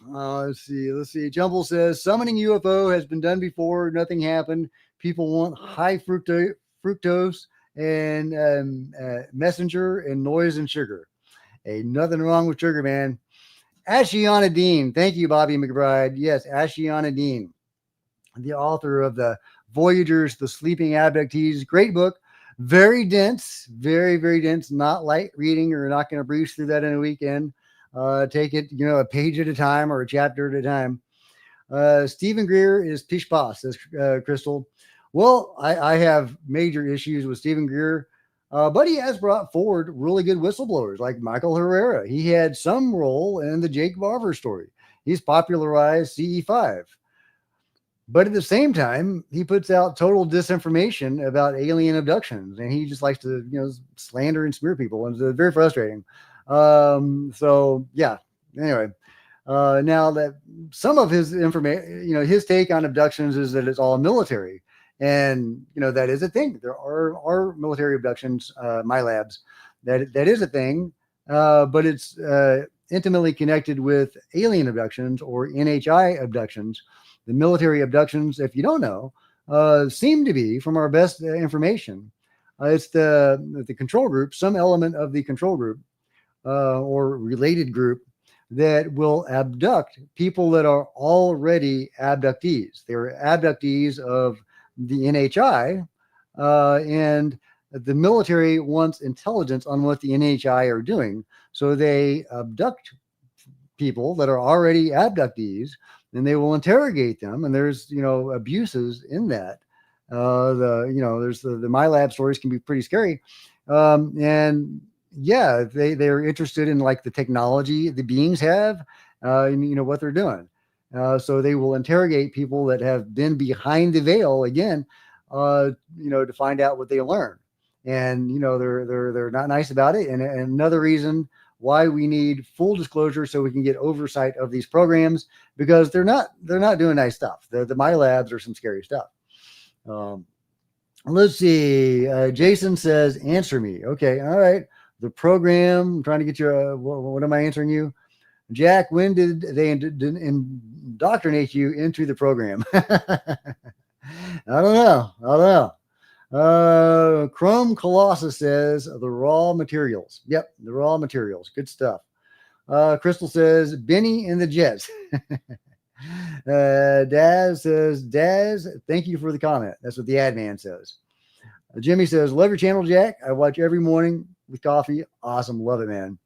Let's see. Jumble says summoning UFO has been done before. Nothing happened. People want high fructose and messenger and noise and sugar. Ain't nothing wrong with sugar, man. Ashiana Dean. Thank you, Bobby McBride. Yes, Ashiana Dean, the author of the Voyagers, the Sleeping Abductees. Great book. Very dense. Very, very dense. Not light reading. Or not going to breeze through that in a weekend. Take it, a page at a time or a chapter at a time. Stephen Greer is pish posh, says Crystal. Well, I have major issues with Stephen Greer, but he has brought forward really good whistleblowers like Michael Herrera. He had some role in the Jake Barber story. He's popularized CE5. But at the same time, he puts out total disinformation about alien abductions, and he just likes to, slander and smear people, and it's very frustrating. So yeah, anyway, now that some of his information, his take on abductions is that it's all military. And, that is a thing. There are military abductions, my labs, that is a thing, but it's intimately connected with alien abductions or NHI abductions. The military abductions, if you don't know, seem to be, from our best information, it's the control group, some element of the control group or related group that will abduct people that are already abductees. They're abductees of the NHI, and the military wants intelligence on what the NHI are doing. So they abduct people that are already abductees, and they will interrogate them. And there's, abuses in that. There's the my lab stories can be pretty scary. And yeah, they're interested in like the technology the beings have, and what they're doing. So they will interrogate people that have been behind the veil again, to find out what they learn. And they're not nice about it. And another reason why we need full disclosure so we can get oversight of these programs, because they're not doing nice stuff. The my labs are some scary stuff. Let's see. Jason says, answer me. Okay. All right. The program, I'm trying to get you. What am I answering you? Jack, when did they indoctrinate you into the program? I don't know. Chrome Colossus says the raw materials. Yep, the raw materials. Good stuff. Crystal says Benny and the Jets. Daz says, Daz, thank you for the comment. That's what the ad man says. Jimmy says, love your channel, Jack. I watch every morning with coffee. Awesome. Love it, man.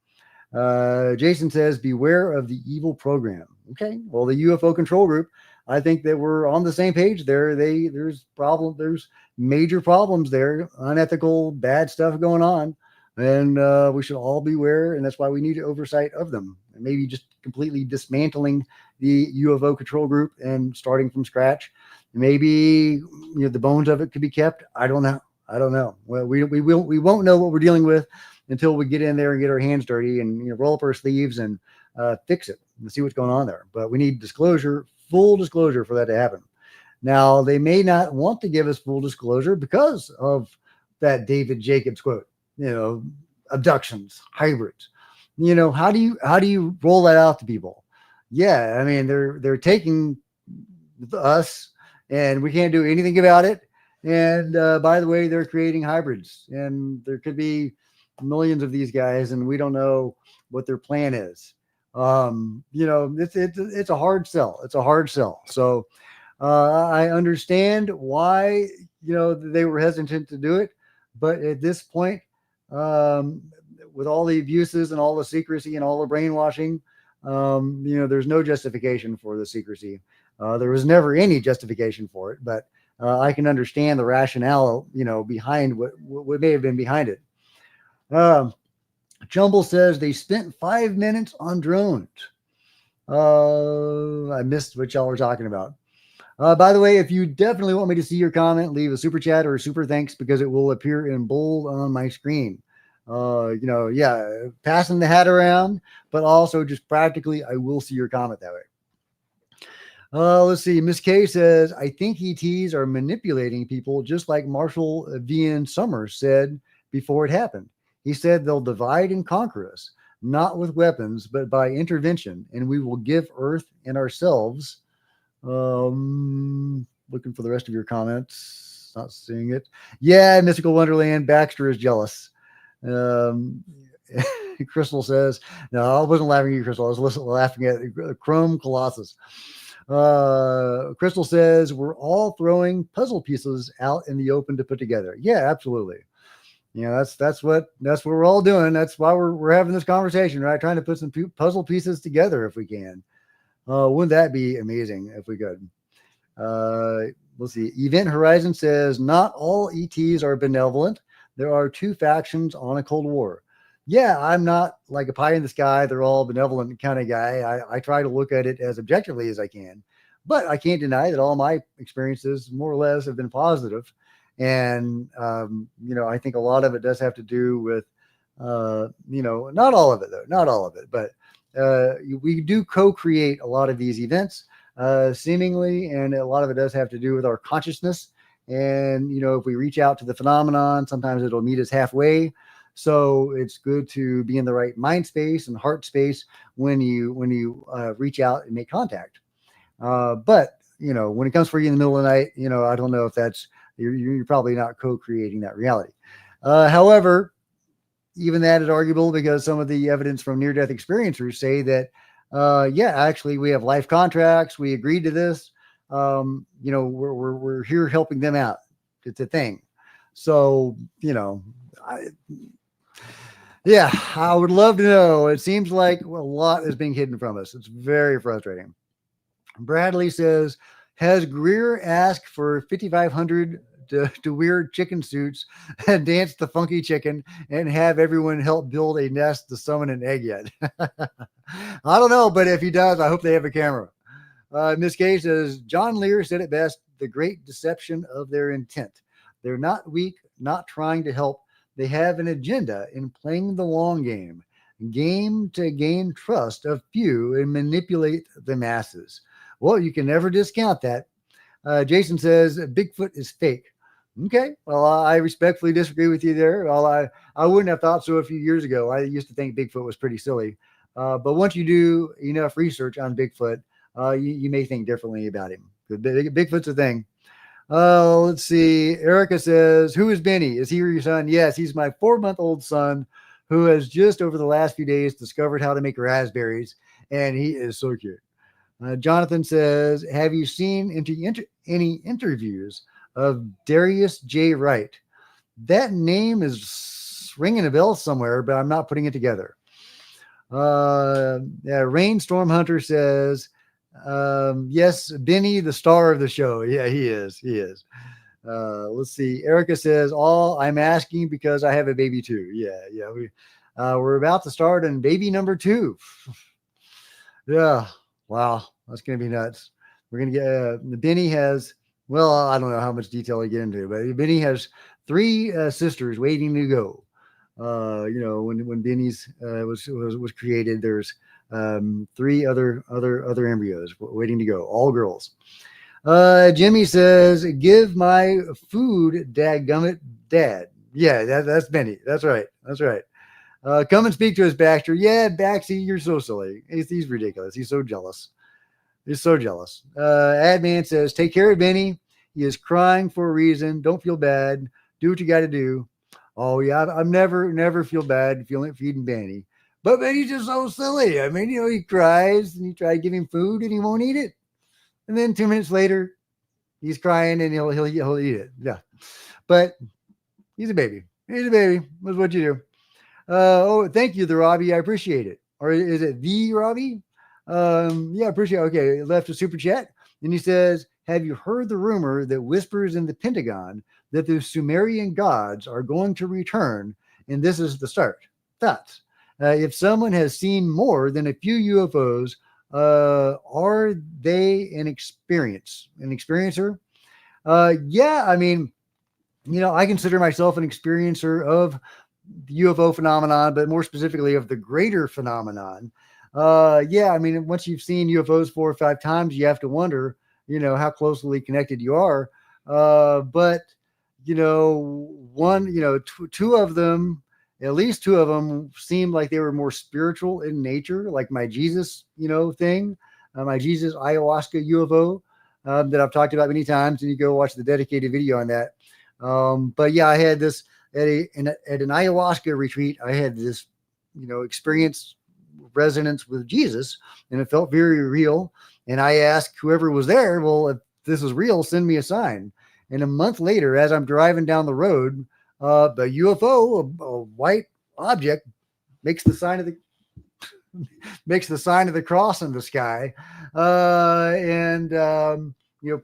Jason says, beware of the evil program. Okay. Well, the UFO control group, I think that we're on the same page there. There's major problems there, unethical, bad stuff going on. And we should all beware. And that's why we need oversight of them. And maybe just completely dismantling the UFO control group and starting from scratch. Maybe the bones of it could be kept. I don't know. Well, we won't know what we're dealing with until we get in there and get our hands dirty and roll up our sleeves and fix it and see what's going on there. But we need disclosure, full disclosure, for that to happen. Now, they may not want to give us full disclosure because of that David Jacobs quote. Abductions, hybrids. How do you roll that out to people? Yeah, I mean they're taking us, and we can't do anything about it. And by the way, they're creating hybrids, and there could be millions of these guys, and we don't know what their plan is. It's a hard sell. It's a hard sell. So I understand why they were hesitant to do it, but at this point, with all the abuses and all the secrecy and all the brainwashing, there's no justification for the secrecy. There was never any justification for it, but I can understand the rationale, behind what may have been behind it. Jumble says they spent 5 minutes on drones. I missed what y'all were talking about. By the way, if you definitely want me to see your comment, leave a super chat or a super thanks, because it will appear in bold on my screen. Passing the hat around, but also just practically, I will see your comment that way. Let's see. Miss K says, I think ETs are manipulating people just like Marshall V.N. Summers said before it happened. He said they'll divide and conquer us, not with weapons, but by intervention, and we will give Earth and ourselves. Looking for the rest of your comments. Not seeing it. Yeah, Mystical Wonderland. Baxter is jealous. Crystal says, no, I wasn't laughing at you, Crystal. I was laughing at Chrome Colossus. Crystal says, we're all throwing puzzle pieces out in the open to put together. Yeah, absolutely. That's what we're all doing. That's why we're having this conversation, right? Trying to put some puzzle pieces together if we can. Wouldn't that be amazing if we could? Let's see. Event Horizon says, not all ETs are benevolent. There are two factions on a Cold War. Yeah, I'm not like a pie in the sky, they're all benevolent kind of guy. I try to look at it as objectively as I can, but I can't deny that all my experiences more or less have been positive. And, I think a lot of it does have to do with, not all of it though, not all of it, but we do co-create a lot of these events, seemingly, and a lot of it does have to do with our consciousness And, if we reach out to the phenomenon, sometimes it'll meet us halfway. So it's good to be in the right mind space and heart space when you reach out and make contact. But, when it comes for you in the middle of the night, I don't know if that's, you're probably not co-creating that reality. However, even that is arguable because some of the evidence from near-death experiencers say that, actually we have life contracts. We agreed to this. We're here helping them out. It's a thing. So, I would love to know. It seems like a lot is being hidden from us. It's very frustrating. Bradley says, has Greer asked for 5,500 to wear chicken suits and dance the funky chicken and have everyone help build a nest to summon an egg yet? I don't know, but if he does, I hope they have a camera. Miss Kay says, John Lear said it best, the great deception of their intent. They're not weak, not trying to help. They have an agenda in playing the long game to gain trust of few and manipulate the masses. Well, you can never discount that. Jason says Bigfoot is fake. Okay, well, I respectfully disagree with you there. Well, I wouldn't have thought so a few years ago. I used to think Bigfoot was pretty silly. But once you do enough research on Bigfoot, you may think differently about him. Bigfoot's a thing. Let's see. Erica says, who is Benny? Is he your son? Yes, he's my 4-month-old son who has just over the last few days discovered how to make raspberries, and he is so cute. Jonathan says, have you seen any interviews of Darius J. Wright? That name is ringing a bell somewhere, but I'm not putting it together. Rainstorm Hunter says, yes, Benny, the star of the show. Yeah, he is. Let's see. Erica says, I'm asking because I have a baby too. Yeah. We're about to start on baby number 2. Yeah. Wow. That's going to be nuts. We're going to get, Benny has, well, I don't know how much detail I get into, but Benny has 3 sisters waiting to go. When Benny's was created, there's 3 other embryos waiting to go, all girls. Jimmy says, give my food, dadgummit, dad. Yeah, that's Benny. That's right. Come and speak to us, Baxter. Yeah, Baxy, you're so silly. He's ridiculous. He's so jealous. Adman says, take care of Benny. He is crying for a reason. Don't feel bad. Do what you got to do. Oh yeah, I'm never feel bad feeding Benny. But Benny's just so silly. I mean, he cries and you try to give him food and he won't eat it. And then 2 minutes later, he's crying and he'll eat it. Yeah. But he's a baby. That's what you do. Thank you, the Robbie. I appreciate it. Or is it the Robbie? Yeah, appreciate it. Okay, left a super chat. And he says, have you heard the rumor that whispers in the Pentagon that the Sumerian gods are going to return? And this is the start. Thoughts? If someone has seen more than a few UFOs, are they an experiencer? Yeah, I mean, I consider myself an experiencer of the UFO phenomenon, but more specifically of the greater phenomenon. Yeah, I mean, once you've seen UFOs 4 or 5 times, you have to wonder, how closely connected you are. But, two of them, at least 2 of them seemed like they were more spiritual in nature, like my Jesus, thing, my Jesus ayahuasca UFO that I've talked about many times, and you go watch the dedicated video on that. But yeah, I had this at an ayahuasca retreat. I had this, experience resonance with Jesus, and it felt very real. And I asked whoever was there, well, if this is real, send me a sign. And a month later, as I'm driving down the road, the UFO, a white object, makes the sign of the cross in the sky,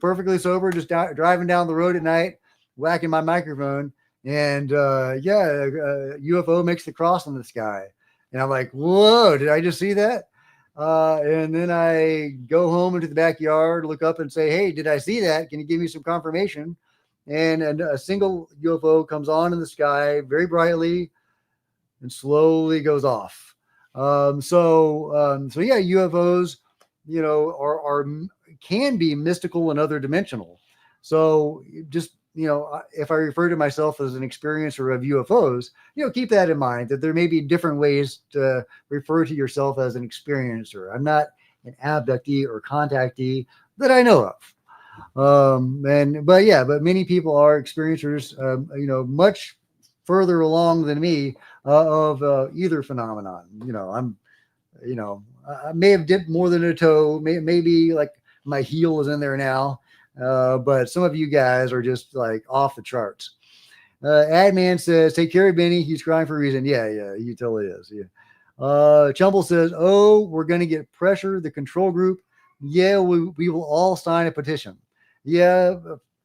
perfectly sober, just driving down the road at night, whacking my microphone, and UFO makes the cross in the sky, and I'm like, whoa, did I just see that? And then I go home into the backyard, look up and say, hey, did I see that? Can you give me some confirmation? And a single UFO comes on in the sky very brightly and slowly goes off. So yeah, UFOs, are can be mystical and other dimensional. So just if I refer to myself as an experiencer of UFOs, keep that in mind, that there may be different ways to refer to yourself as an experiencer. I'm not an abductee or contactee that I know of. But many people are experiencers, much further along than me of either phenomenon. I may have dipped more than a toe, maybe like my heel is in there now. But some of you guys are just like off the charts. Adman says, take care of Benny. He's crying for a reason. Yeah, he totally is. Yeah. Chumble says, oh, we're going to get pressure. The control group. Yeah, we will all sign a petition. Yeah,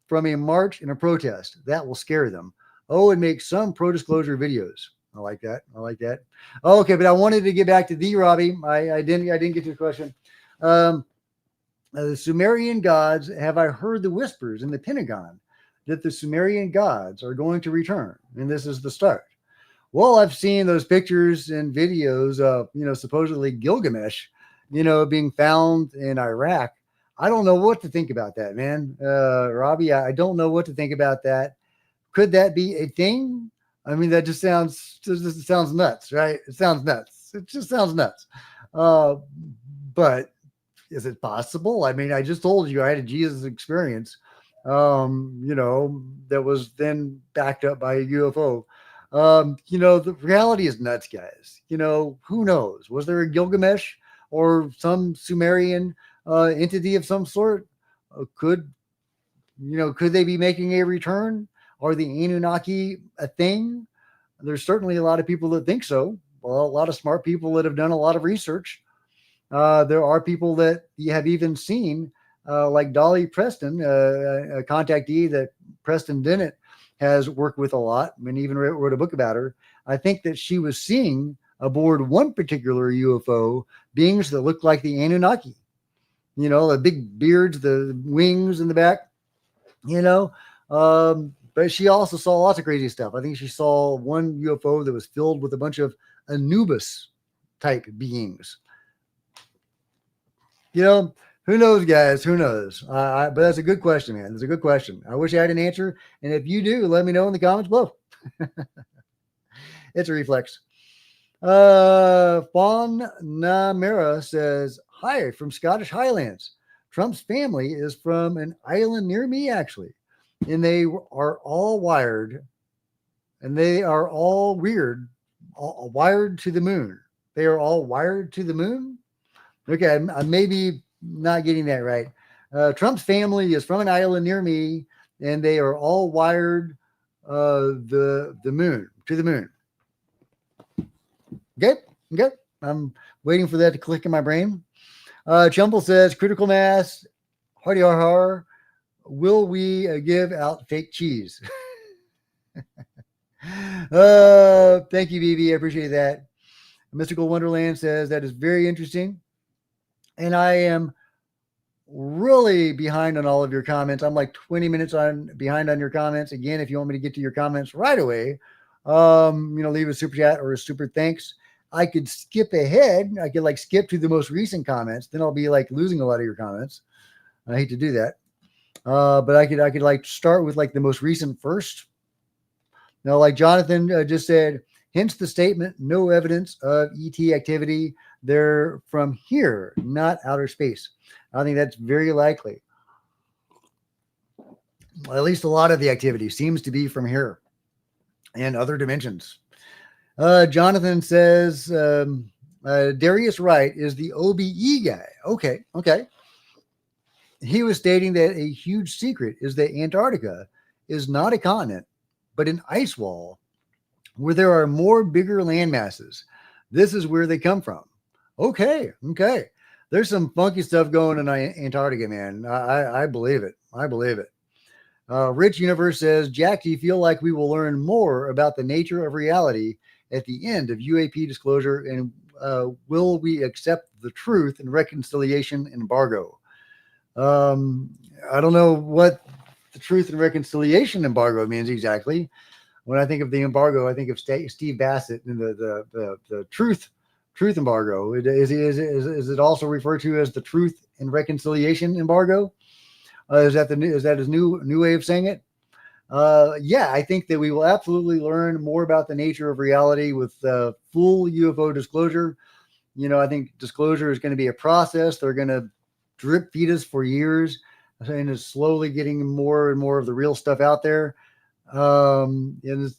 from a march and a protest. That will scare them. Oh, and make some pro-disclosure videos. I like that. Okay, but I wanted to get back to thee, Robbie. I didn't get to your question. The Sumerian gods, have I heard the whispers in the Pentagon that the Sumerian gods are going to return? And this is the start. Well, I've seen those pictures and videos of, supposedly Gilgamesh, being found in Iraq. I don't know what to think about that, man. Robbie, I don't know what to think about that. Could that be a thing? I mean, that just sounds nuts, right? It sounds nuts. It just sounds nuts. But is it possible? I mean, I just told you I had a Jesus experience, that was then backed up by a UFO. The reality is nuts, guys. Who knows? Was there a Gilgamesh or some Sumerian entity of some sort? Could they be making a return? Are the Anunnaki a thing? There's certainly a lot of people that think so. Well, a lot of smart people that have done a lot of research. There are people that you have even seen, like Dolly Preston, a contactee that Preston Dennett has worked with a lot, and even wrote a book about her. I think that she was seeing aboard one particular UFO beings that looked like the Anunnaki. The big beards, the wings in the back. But she also saw lots of crazy stuff. I think she saw one UFO that was filled with a bunch of Anubis type beings. Who knows, guys? Who knows? But that's a good question, man. That's a good question. I wish I had an answer. And if you do, let me know in the comments below. It's a reflex. Fawn Namera says, hi from Scottish Highlands. Trump's family is from an island near me, actually. And they are all wired. And they are all weird. Wired to the moon. They are all wired to the moon? Okay, I may be not getting that right. Trump's family is from an island near me, and they are all wired the moon to the moon. Okay. I'm waiting for that to click in my brain. Chumble says, critical mass, hardy har. Will we give out fake cheese? Thank you, BB. I appreciate that. Mystical Wonderland says that is very interesting. And I am really behind on all of your comments. I'm like 20 minutes behind on your comments. Again, if you want me to get to your comments right away, leave a super chat or a super thanks. I could skip ahead. I could skip to the most recent comments. Then I'll be losing a lot of your comments. I hate to do that. But I could start with the most recent first. Now, like Jonathan just said, hence the statement, no evidence of ET activity. They're from here, not outer space. I think that's very likely. At least a lot of the activity seems to be from here and other dimensions. Jonathan says, Darius Wright is the OBE guy. Okay. He was stating that a huge secret is that Antarctica is not a continent, but an ice wall where there are more bigger land masses. This is where they come from. Okay. There's some funky stuff going on in Antarctica, man. I believe it. Rich Universe says, Jack, do you feel like we will learn more about the nature of reality at the end of UAP disclosure? And will we accept the truth and reconciliation embargo? I don't know what the truth and reconciliation embargo means exactly. When I think of the embargo, I think of Steve Bassett and the truth embargo. Is it also referred to as the truth and reconciliation embargo? Is that his new way of saying it? Yeah, I think that we will absolutely learn more about the nature of reality with full UFO disclosure. I think disclosure is going to be a process. They're going to drip feed us for years, and is slowly getting more and more of the real stuff out there. And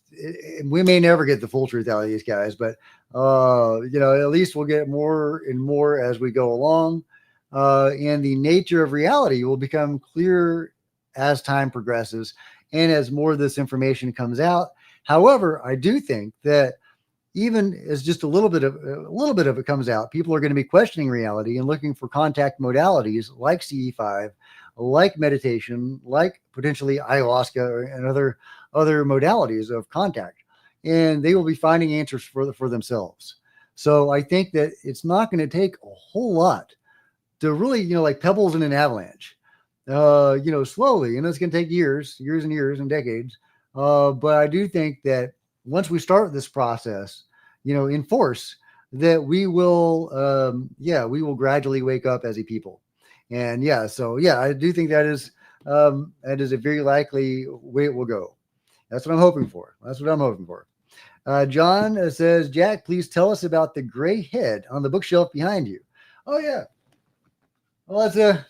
we may never get the full truth out of these guys, but at least we'll get more and more as we go along. And the nature of reality will become clearer as time progresses and as more of this information comes out. However, I do think that even as just a little bit of it comes out, people are going to be questioning reality and looking for contact modalities like CE5, like meditation, like potentially ayahuasca and other modalities of contact, and they will be finding answers for themselves. So I think that it's not going to take a whole lot to really, like pebbles in an avalanche, slowly, and it's going to take years and years and decades. But I do think that once we start this process, in force, that we will gradually wake up as a people. And I do think that is a very likely way it will go. That's what I'm hoping for. John says, Jack, please tell us about the gray head on the bookshelf behind you. Oh yeah. Well, it's a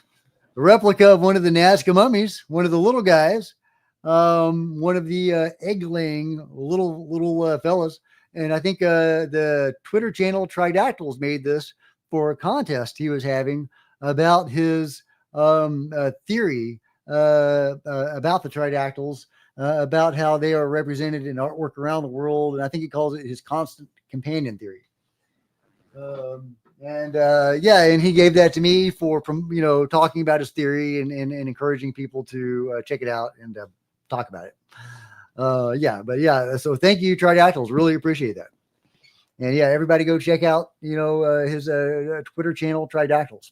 replica of one of the Naska mummies, one of the little guys, one of the egg-laying little fellas. And I think the Twitter channel Tridactyls made this for a contest he was having about his theory about the Tridactyls, about how they are represented in artwork around the world. And I think he calls it his constant companion theory. And he gave that to me for talking about his theory and encouraging people to check it out and talk about it. So thank you, Tridactyls. Really appreciate that. And yeah, everybody go check out, his Twitter channel, Tridactyls.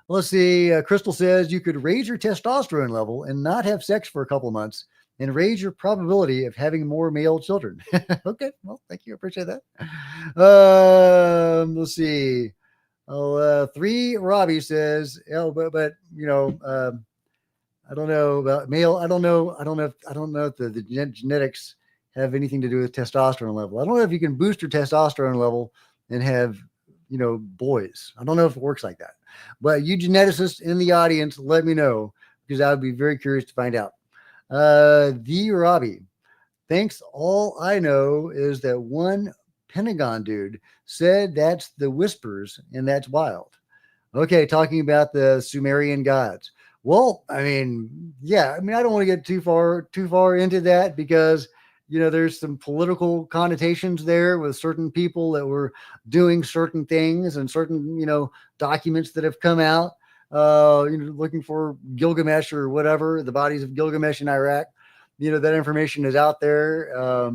Let's see. Crystal says you could raise your testosterone level and not have sex for a couple of months and raise your probability of having more male children. Okay. Well, thank you. I appreciate that. Let's see. 3 Robbie says, I don't know about male. I don't know if the genetics have anything to do with testosterone level. I don't know if you can boost your testosterone level and have, boys. I don't know if it works like that, but you geneticists in the audience, let me know, because I would be very curious to find out. The Robbie, thanks. All I know is that one Pentagon dude said that's the whispers and that's wild. Okay. Talking about the Sumerian gods. Well, I don't want to get too far into that because, there's some political connotations there with certain people that were doing certain things and certain, documents that have come out, looking for Gilgamesh or whatever, the bodies of Gilgamesh in Iraq. That information is out there.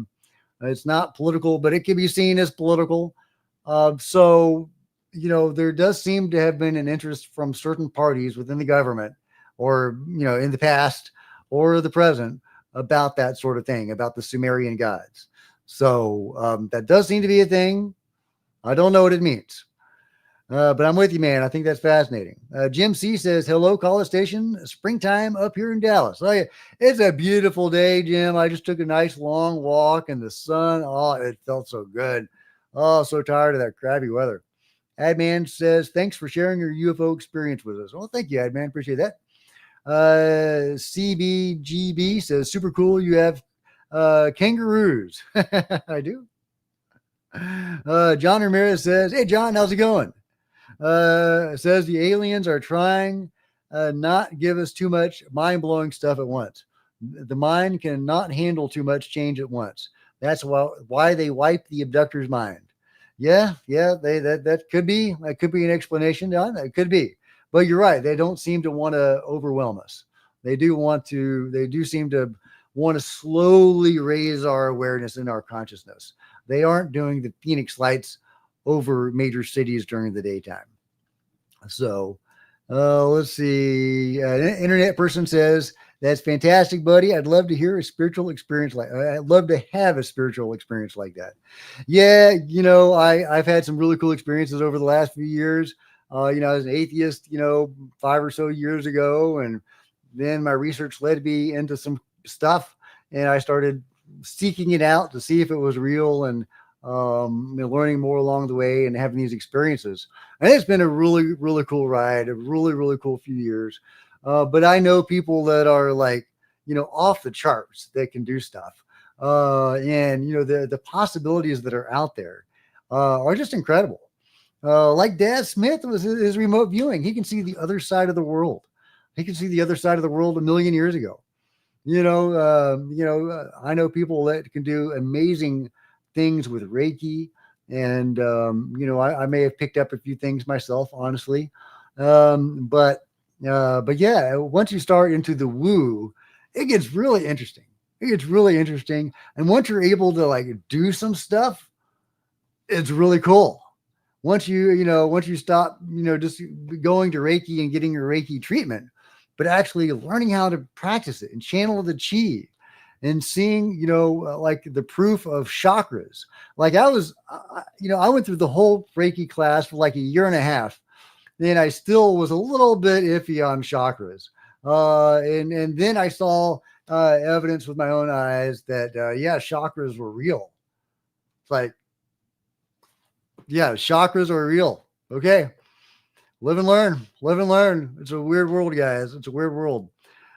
It's not political, but it can be seen as political. So, there does seem to have been an interest from certain parties within the government or, in the past or the present about that sort of thing, about the Sumerian gods. So that does seem to be a thing. I don't know what it means. But I'm with you, man. I think that's fascinating. Jim C says, hello, College Station. Springtime up here in Dallas. Oh, yeah. It's a beautiful day, Jim. I just took a nice long walk in the sun. Oh, it felt so good. Oh, so tired of that crappy weather. Adman says, thanks for sharing your UFO experience with us. Well, thank you, Adman. Appreciate that. CBGB says, super cool. You have kangaroos. I do. John Ramirez says, hey, John, how's it going? Says the aliens are trying not give us too much mind-blowing stuff at once. The mind cannot handle too much change at once. That's why they wipe the abductor's mind. Yeah, that could be an explanation, John. That could be. But you're right. They don't seem to want to overwhelm us. They do seem to want to slowly raise our awareness and our consciousness. They aren't doing the Phoenix lights over major cities during the daytime. So let's see. An internet person says, that's fantastic, buddy. I'd love to hear a spiritual experience I'd love to have a spiritual experience like that. Yeah. I've had some really cool experiences over the last few years. I was an atheist, 5 or so years ago. And then my research led me into some stuff, and I started seeking it out to see if it was real, and learning more along the way and having these experiences. And it's been a really, really cool ride, a really, really cool few years. But I know people that are like, off the charts that can do stuff. And the possibilities that are out there are just incredible. Like Dad Smith was his remote viewing. He can see the other side of the world. He can see the other side of the world a million years ago. I know people that can do amazing things with Reiki, and I may have picked up a few things myself, honestly. But yeah, once you start into the woo, it gets really interesting. It gets really interesting, and once you're able to like do some stuff, it's really cool. Once you stop, just going to Reiki and getting your Reiki treatment, but actually learning how to practice it and channel the chi and seeing, like the proof of chakras. Like I went through the whole Reiki class for like a year and a half, and I still was a little bit iffy on chakras. And then I saw evidence with my own eyes that, chakras were real. It's like, yeah, chakras are real. Okay. Live and learn. Live and learn. It's a weird world, guys. It's a weird world.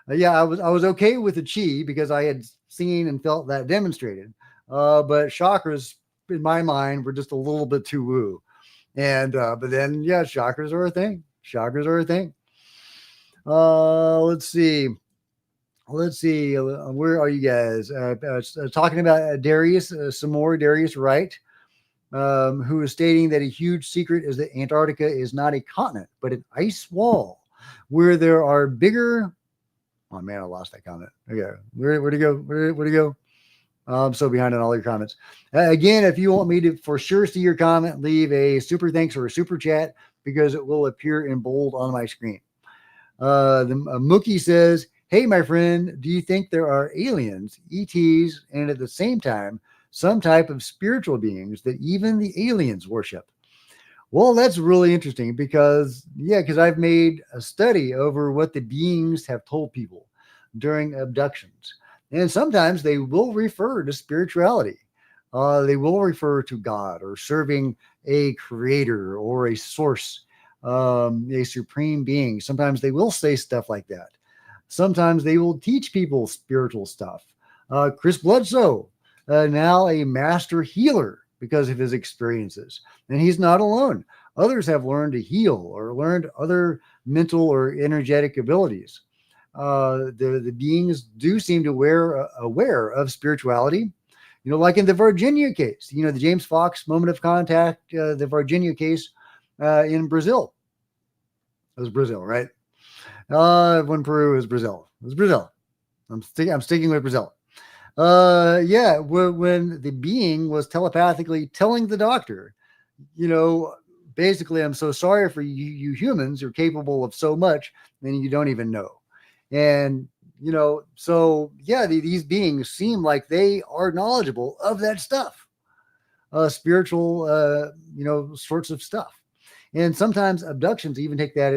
I was okay with the chi because I had seen and felt that demonstrated. But chakras, in my mind, were just a little bit too woo. And but then, chakras are a thing. Chakras are a thing. Let's see. Where are you guys? Talking about Darius, some more. Darius Wright, who is stating that a huge secret is that Antarctica is not a continent, but an ice wall where there are bigger. Oh man, I lost that comment. Okay, where'd it go? Where'd it go? I'm so behind on all your comments. Again, if you want me to for sure see your comment, leave a super thanks or a super chat because it will appear in bold on my screen. Mookie says, "Hey, my friend, do you think there are aliens, ETs, and at the same time some type of spiritual beings that even the aliens worship?" Well, that's really interesting because I've made a study over what the beings have told people during abductions. And sometimes they will refer to spirituality. They will refer to God or serving a creator or a source, a supreme being. Sometimes they will say stuff like that. Sometimes they will teach people spiritual stuff. Chris Bledsoe, now a master healer because of his experiences. And he's not alone. Others have learned to heal or learned other mental or energetic abilities. The beings do seem to aware of spirituality, like in the Virginia case, the James Fox moment of contact, the Virginia case in Brazil. It was Brazil, right? When Peru is Brazil. It was Brazil. I'm sticking with Brazil. When the being was telepathically telling the doctor, basically, I'm so sorry for you humans. You're capable of so much, and you don't even know. And, these beings seem like they are knowledgeable of that stuff, spiritual, sorts of stuff. And sometimes abductions even take that,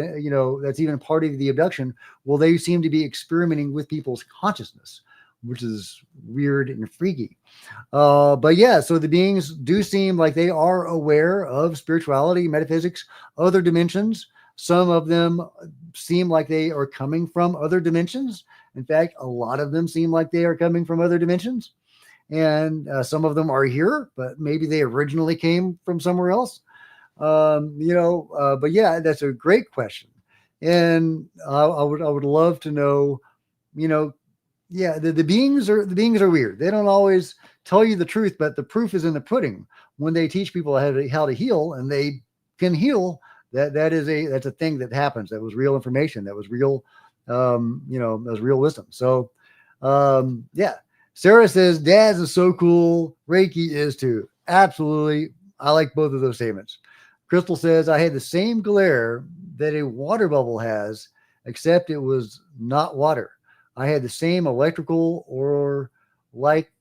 that's even part of the abduction. Well, they seem to be experimenting with people's consciousness, which is weird and freaky. So the beings do seem like they are aware of spirituality, metaphysics, other dimensions. Some of them seem like they are coming from other dimensions. In fact, a lot of them seem like they are coming from other dimensions. And some of them are here, but maybe they originally came from somewhere else. That's a great question. And I would love to know, the beings are weird. They don't always tell you the truth, but the proof is in the pudding. When they teach people how to heal, and they can heal, that's a thing that happens. That was real information. That was real, that was real wisdom. So, Sarah says, "Dad's is so cool. Reiki is too." Absolutely. I like both of those statements. Crystal says, "I had the same glare that a water bubble has, except it was not water. I had the same electrical or like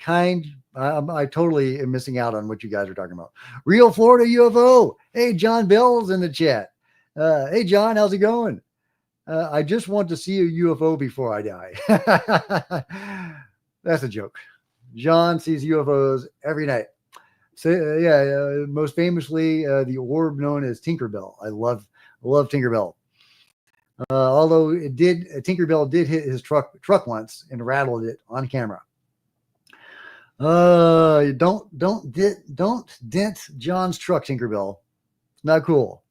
kind." I totally am missing out on what you guys are talking about. Real Florida UFO. Hey, John Bell's in the chat. Hey, John, how's it going? I just want to see a UFO before I die. That's a joke. John sees UFOs every night. So most famously, the orb known as Tinkerbell. I love Tinkerbell. Although Tinkerbell did hit his truck once and rattled it on camera. Don't dent John's truck, Tinkerbell. It's not cool.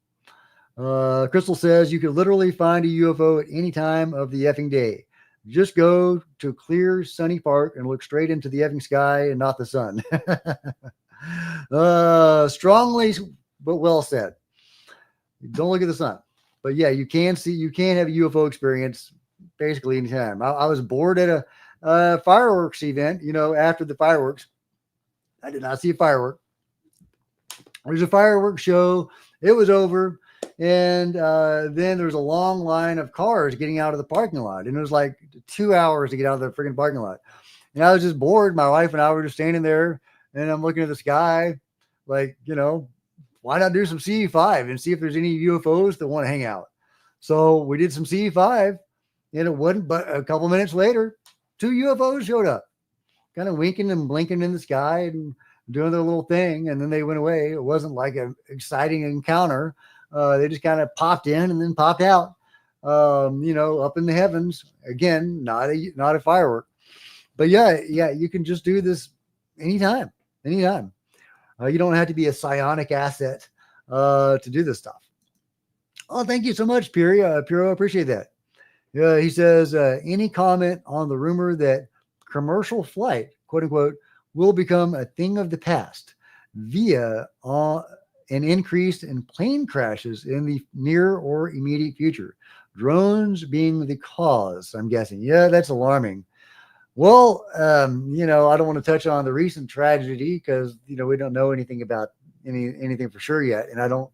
Crystal says you could literally find a UFO at any time of the effing day. Just go to clear, sunny park and look straight into the effing sky and not the sun. Strongly, but well said. Don't look at the sun. But yeah, you can have a UFO experience basically anytime. I was bored at a fireworks event, after the fireworks. I did not see a firework. There's a fireworks show. It was over. And then there was a long line of cars getting out of the parking lot. And it was like 2 hours to get out of the freaking parking lot. And I was just bored. My wife and I were just standing there. And I'm looking at the sky like, why not do some CE5 and see if there's any UFOs that want to hang out? So we did some CE5 and it wasn't, but a couple minutes later, 2 UFOs showed up, kind of winking and blinking in the sky and doing their little thing. And then they went away. It wasn't like an exciting encounter. They just kind of popped in and then popped out, up in the heavens. Again, not a firework. But yeah, you can just do this anytime. You don't have to be a psionic asset to do this stuff. Oh, thank you so much, Piro. Appreciate that. He says, any comment on the rumor that commercial flight, quote unquote, will become a thing of the past via an increase in plane crashes in the near or immediate future? Drones being the cause, I'm guessing. Yeah, that's alarming. Well, I don't want to touch on the recent tragedy because, we don't know anything about anything for sure yet. And I don't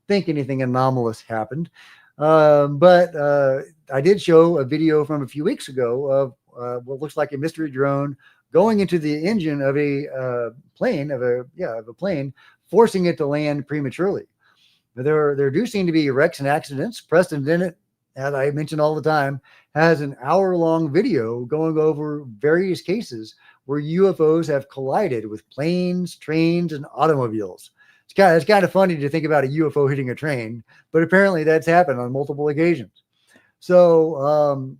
think anything anomalous happened. But I did show a video from a few weeks ago of what looks like a mystery drone going into the engine of a plane, forcing it to land prematurely. There do seem to be wrecks and accidents. Preston Dennett, as I mention all the time, has an hour-long video going over various cases where UFOs have collided with planes, trains, and automobiles. It's kind of funny to think about a UFO hitting a train, but apparently that's happened on multiple occasions. So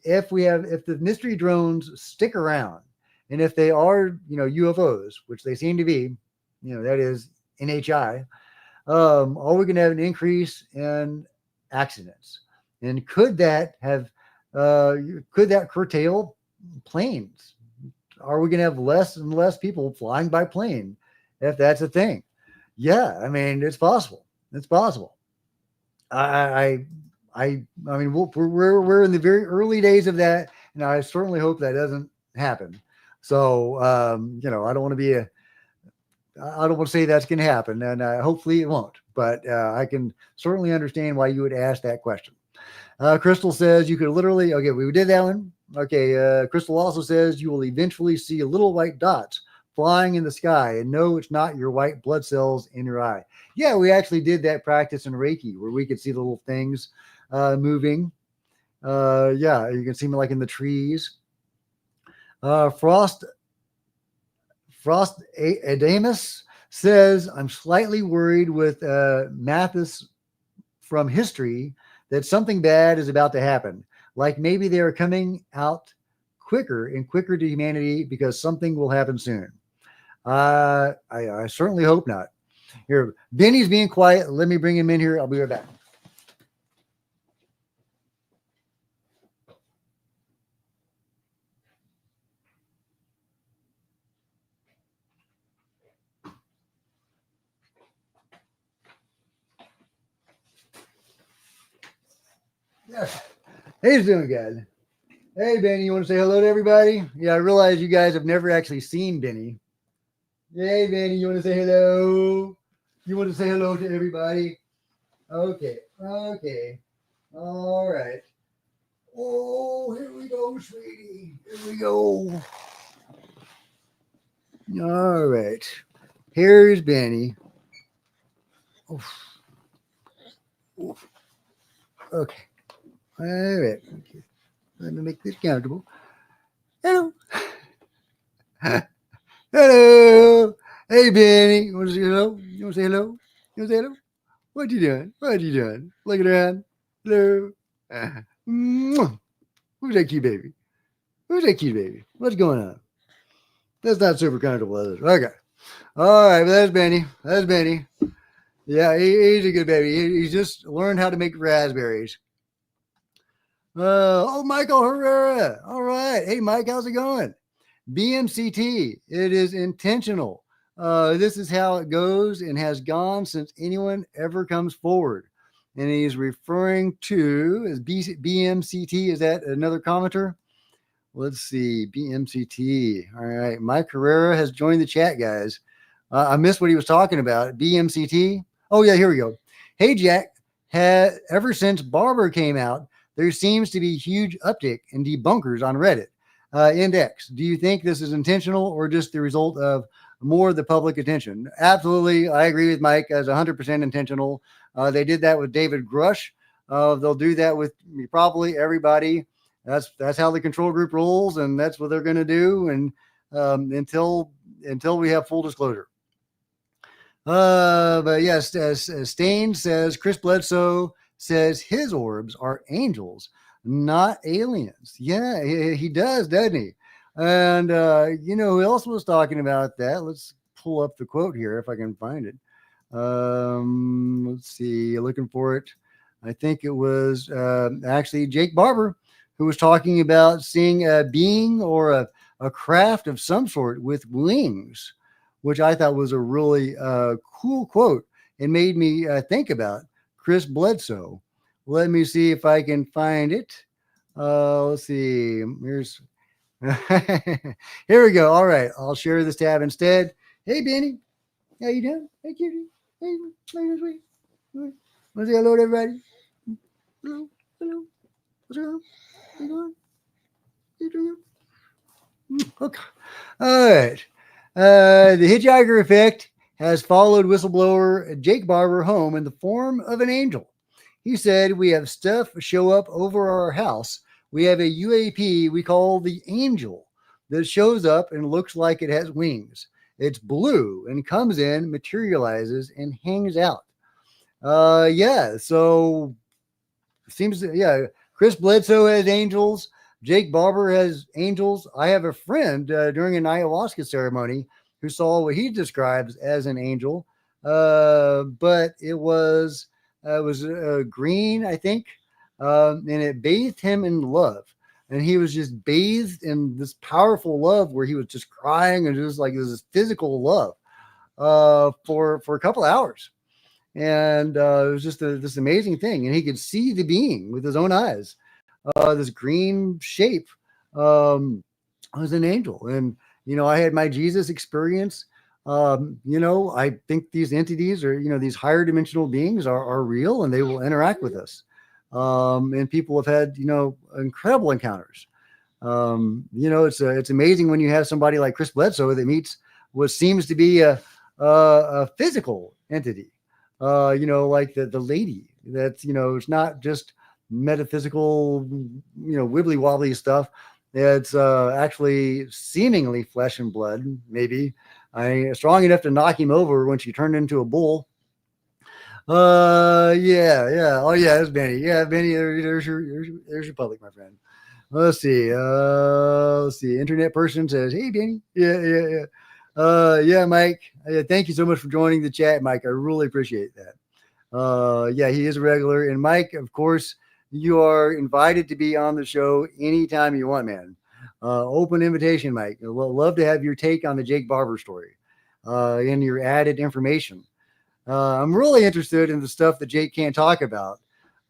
if the mystery drones stick around, and if they are, UFOs, which they seem to be, that is NHI, are we going to have an increase in accidents? And could that curtail planes? Are we going to have less and less people flying by plane if that's a thing? Yeah, I mean, it's possible. It's possible. I mean, we're in the very early days of that, and I certainly hope that doesn't happen. So, I don't want to say that's going to happen, and hopefully it won't. But I can certainly understand why you would ask that question. Crystal says you could literally. Okay, we did that one. Okay, Crystal also says you will eventually see little white dots flying in the sky, and no, it's not your white blood cells in your eye. Yeah, we actually did that practice in Reiki where we could see the little things moving. Yeah, you can see them like in the trees. Frost Adamus says, I'm slightly worried with Mathis from history that something bad is about to happen. Like maybe they are coming out quicker and quicker to humanity because something will happen soon. I certainly hope not. Here, Benny's being quiet. Let me bring him in here. I'll be right back. Yeah. He's doing good. Hey, Benny, you want to say hello to everybody? Yeah, I realize you guys have never actually seen Benny. Hey, Benny, you want to say hello? You want to say hello to everybody? Okay. All right. Oh, here we go, sweetie. Here we go. All right. Here's Benny. Oof. Okay. All right. Okay. Let me make this comfortable. Hello. Hello. Hey, Benny. You want to say hello? You want to say hello? You want to say hello? What you doing? What you doing? Looking around. Hello. Mwah. Who's that cute baby? Who's that cute baby? What's going on? That's not super comfortable, is it? Okay. All right. But that's Benny. That's Benny. Yeah, he's a good baby. He's just learned how to make raspberries. Oh, Michael Herrera. All right. Hey, Mike, how's it going? BMCT. It is intentional. This is how it goes and has gone since anyone ever comes forward. And he's referring to as BMCT. Is that another commenter? Let's see. BMCT. All right. Mike Herrera has joined the chat, guys. I missed what he was talking about. BMCT. Oh, yeah, here we go. Hey, Jack. Ever since Barber came out, there seems to be a huge uptick in debunkers on Reddit. Index. Do you think this is intentional or just the result of more of the public attention? Absolutely. I agree with Mike as 100% intentional. They did that with David Grush. They'll do that with probably everybody. That's how the control group rolls, and that's what they're going to do. And until we have full disclosure. But yes, as Stain says, Chris Bledsoe says his orbs are angels, not aliens. Yeah, he does, doesn't he? And who else was talking about that? Let's pull up the quote here if I can find it. Let's see, looking for it. I think it was actually Jake Barber who was talking about seeing a being or a craft of some sort with wings, which I thought was a really cool quote and made me think about Chris Bledsoe. Let me see if I can find it. Let's see. Here's here we go. All right, I'll share this tab instead. Hey, Benny, how you doing? Hey, cutie. Hey, sweet. Want to say hello to everybody? Hello. What's going on? How you doing? You doing? Okay. All right. The hitchhiker effect has followed whistleblower Jake Barber home in the form of an angel. He said, we have stuff show up over our house. We have a UAP we call the Angel that shows up and looks like it has wings. It's blue and comes in, materializes, and hangs out. So seems, Chris Bledsoe has angels. Jake Barber has angels. I have a friend during an ayahuasca ceremony who saw what he describes as an angel, but it was green, I think, and it bathed him in love. And he was just bathed in this powerful love where he was just crying and just like this physical love for a couple hours. And it was just this amazing thing. And he could see the being with his own eyes. This green shape was an angel. And, I had my Jesus experience. I think these entities are, these higher dimensional beings are real and they will interact with us. And people have had, incredible encounters. It's amazing when you have somebody like Chris Bledsoe that meets what seems to be a physical entity, like the lady that's, it's not just metaphysical, wibbly wobbly stuff. It's actually seemingly flesh and blood, maybe. Strong enough to knock him over when she turned into a bull. Yeah. Oh yeah, that's Benny. Yeah, Benny, there's your public, my friend. Let's see. Internet person says, hey Benny. Yeah. Mike. Thank you so much for joining the chat, Mike. I really appreciate that. He is a regular. And Mike, of course, you are invited to be on the show anytime you want, man. Open invitation, Mike. We'll love to have your take on the Jake Barber story and your added information. I'm really interested in the stuff that Jake can't talk about.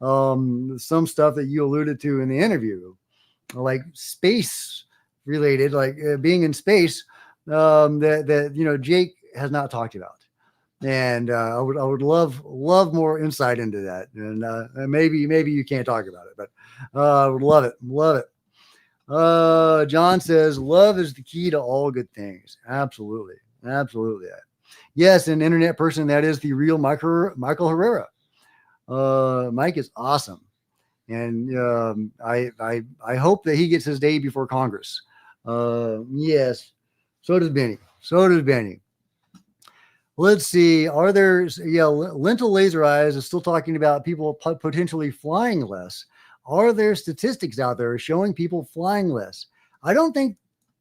Some stuff that you alluded to in the interview, like space related, like being in space, that Jake has not talked about. And I would love more insight into that. And maybe you can't talk about it, but I would love it. John says, love is the key to all good things. Absolutely. Yes, an internet person, that is the real Michael Herrera. Mike is awesome. And I hope that he gets his day before Congress. Yes, so does Benny. So does Benny. Let's see. Are there? Yeah, Lentil Laser Eyes is still talking about people potentially flying less. Are there statistics out there showing people flying less? I don't think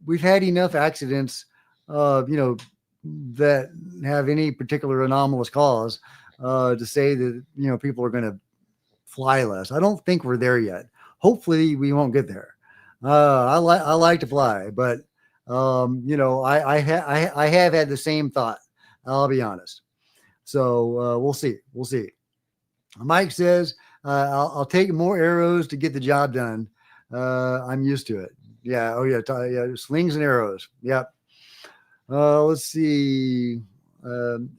we've had enough accidents, that have any particular anomalous cause to say that people are going to fly less. I don't think we're there yet. Hopefully, we won't get there. I like to fly, but I have had the same thought. I'll be honest. So we'll see. We'll see. Mike says, I'll take more arrows to get the job done. I'm used to it. Yeah. Oh, yeah. Yeah. Slings and arrows. Yep. Let's see.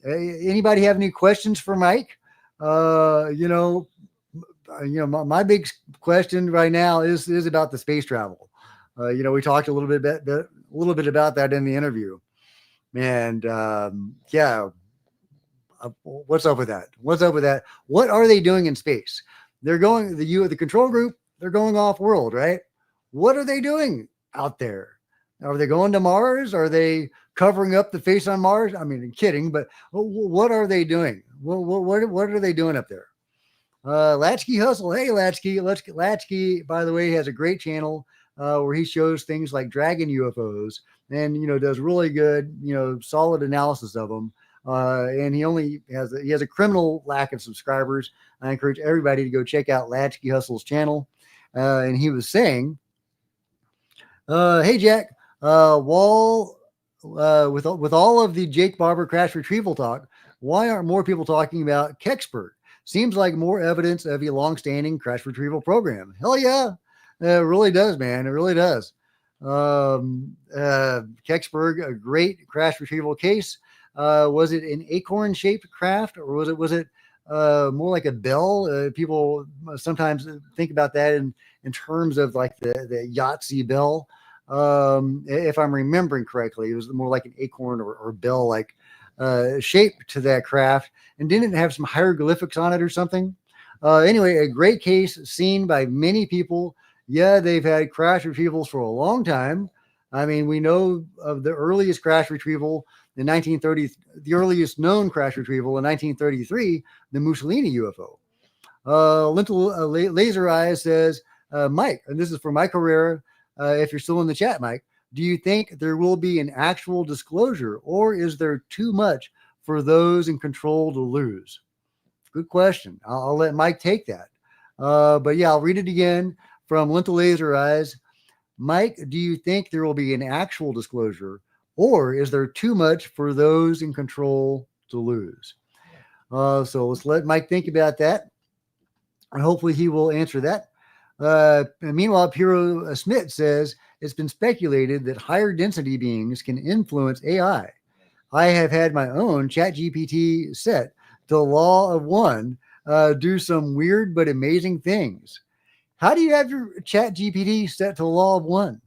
Anybody have any questions for Mike? My big question right now is about the space travel. We talked a little bit about that in the interview. And what's up with that? What's up with that? What are they doing in space? They're going the control group. They're going off world, right? What are they doing out there? Are they going to Mars? Are they covering up the face on Mars? I mean, I'm kidding, but what are they doing? What are they doing up there? Latchkey Hustle. Hey, Latchkey, by the way, has a great channel where he shows things like dragon UFOs and, does really good, solid analysis of them. And he has a criminal lack of subscribers. I encourage everybody to go check out Latchkey Hustle's channel. And he was saying, hey, Jack, with all of the Jake Barber crash retrieval talk, why aren't more people talking about Kecksburg? Seems like more evidence of a long-standing crash retrieval program. Hell yeah. It really does, man. It really does. Kecksburg, a great crash retrieval case. Was it an acorn-shaped craft, or was it more like a bell? People sometimes think about that in terms of like the Yahtzee bell. If I'm remembering correctly, it was more like an acorn or bell like shape to that craft, and didn't it have some hieroglyphics on it or something? Anyway, a great case seen by many people. Yeah, they've had crash retrievals for a long time. I mean, we know of the earliest crash retrieval in 1930, the earliest known crash retrieval in 1933, the Mussolini UFO. Laser Eyes says, Mike, and this is for Mike Herrera. If you're still in the chat, Mike, do you think there will be an actual disclosure, or is there too much for those in control to lose? Good question. I'll let Mike take that. But yeah, I'll read it again from Lentil Laser Eyes. Mike, do you think there will be an actual disclosure, or is there too much for those in control to lose? So let's let Mike think about that, and hopefully he will answer that. Meanwhile, Piero Smith says it's been speculated that higher density beings can influence AI. I have had my own ChatGPT set to law of one do some weird but amazing things. How do you have your ChatGPT set to law of one?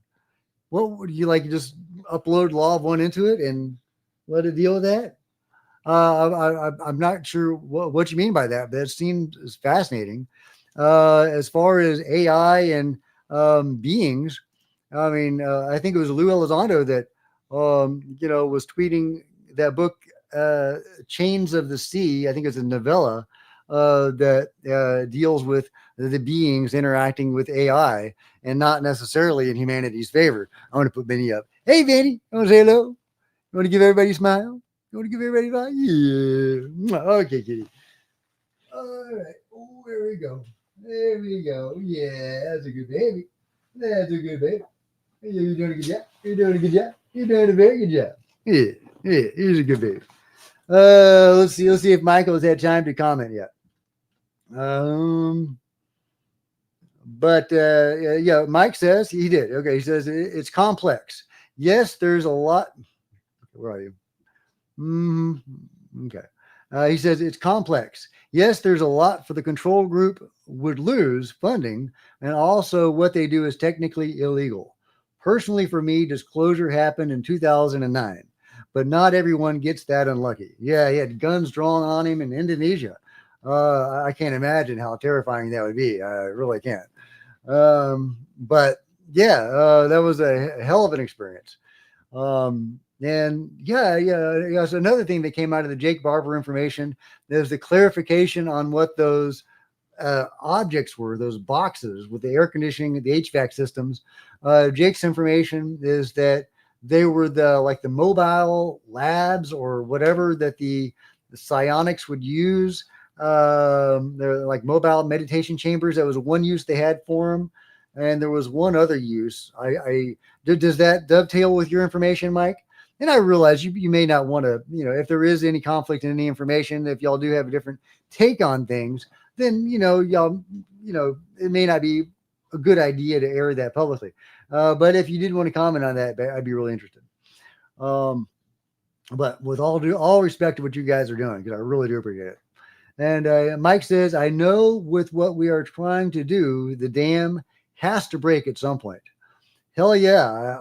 What would you like? Just upload law of one into it and let it deal with that? I'm not sure what you mean by that, but it seems fascinating. As far as AI and beings, I mean, I think it was Lou Elizondo that, was tweeting that book, Chains of the Sea. I think it's a novella that deals with the beings interacting with AI and not necessarily in humanity's favor. I want to put Benny up. Hey, Benny, you want to say hello? You want to give everybody a smile? You want to give everybody a smile? Yeah. Okay, kitty. All right. Oh, there we go. There we go. Yeah, that's a good baby. That's a good baby. You're doing a good job. You're doing a good job. You're doing a very good job. Yeah, he's a good baby. Let's see if Michael's had time to comment yet. But yeah, Mike says he did. Okay, he says it's complex. Yes, there's a lot. Where are you? Okay. He says it's complex. Yes, there's a lot for the control group would lose funding, and also what they do is technically illegal. Personally, for me, disclosure happened in 2009, but not everyone gets that unlucky. Yeah, he had guns drawn on him in Indonesia. I can't imagine how terrifying that would be. I really can't. But yeah, that was a hell of an experience. And yeah. So another thing that came out of the Jake Barber information, there's the clarification on what those objects were, those boxes with the air conditioning, the HVAC systems. Jake's information is that they were the mobile labs or whatever that the psionics would use. They're like mobile meditation chambers. That was one use they had for them. And there was one other use. Does that dovetail with your information, Mike? And I realize you may not want to, if there is any conflict in any information, if y'all do have a different take on things, then, y'all, it may not be a good idea to air that publicly. But if you did want to comment on that, I'd be really interested. But with all respect to what you guys are doing, because I really do appreciate it. And Mike says, I know with what we are trying to do, the dam has to break at some point. Hell yeah.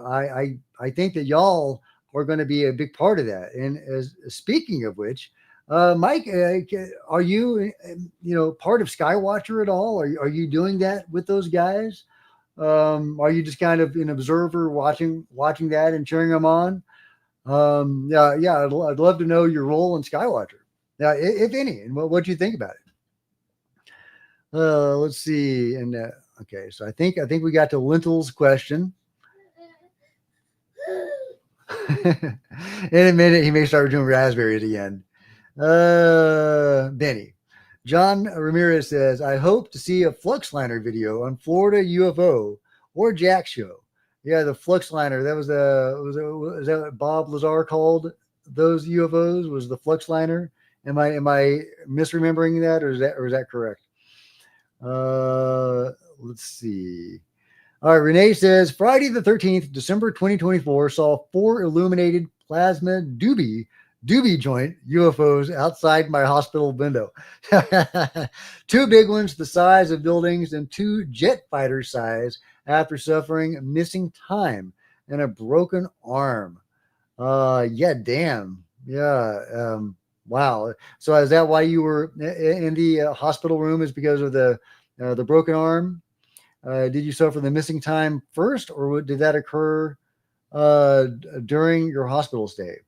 I think that y'all are going to be a big part of that. And speaking of which, Mike, are you, part of Skywatcher at all? Are you doing that with those guys? Are you just kind of an observer watching that and cheering them on? Yeah. I'd love to know your role in Skywatcher. Now, if any, and what do you think about it? Let's see. And okay, so I think we got to Lentil's question. In a minute, he may start doing raspberries again. Benny. John Ramirez says, I hope to see a Fluxliner video on Florida UFO or Jack show. Yeah, the Fluxliner. That was is that what Bob Lazar called those UFOs? Was the Fluxliner? Am I misremembering that, or is that correct? Let's see. All right, Renee says Friday the 13th, December 2024, saw 4 illuminated plasma doobie joint UFOs outside my hospital window. 2 big ones the size of buildings and 2 jet fighter size after suffering missing time and a broken arm. Yeah, damn. Yeah. Wow. So is that why you were in the hospital room, is because of the broken arm? Did you suffer the missing time first, or did that occur during your hospital stay?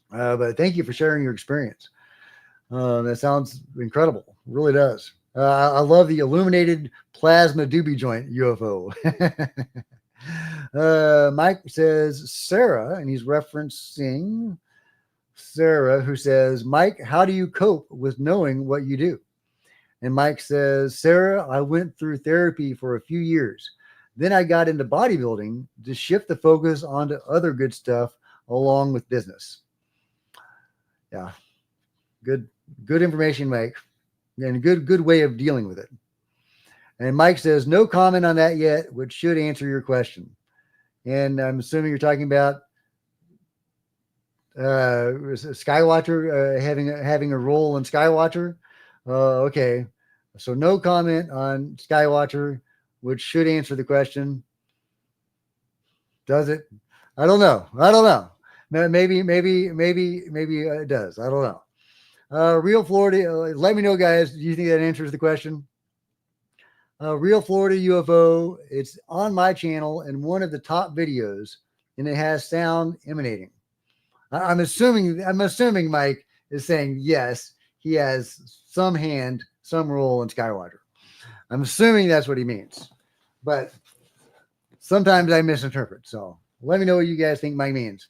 But thank you for sharing your experience. That sounds incredible. It really does. I love the illuminated plasma doobie joint UFO. Mike says Sarah, and he's referencing Sarah, who says, Mike, how do you cope with knowing what you do? And Mike says, Sarah, I went through therapy for a few years. Then I got into bodybuilding to shift the focus onto other good stuff along with business. Yeah. Good information, Mike. And a good way of dealing with it. And Mike says, no comment on that yet, which should answer your question. And I'm assuming you're talking about Skywatcher having a role in Skywatcher. Okay. So no comment on Skywatcher, which should answer the question. Does it? I don't know. Maybe it does. I don't know. Real Florida. Let me know, guys. Do you think that answers the question? Real Florida UFO. It's on my channel and one of the top videos, and it has sound emanating. I'm assuming Mike is saying yes. He has some role in Skywatcher. I'm assuming that's what he means, but sometimes I misinterpret. So let me know what you guys think Mike means.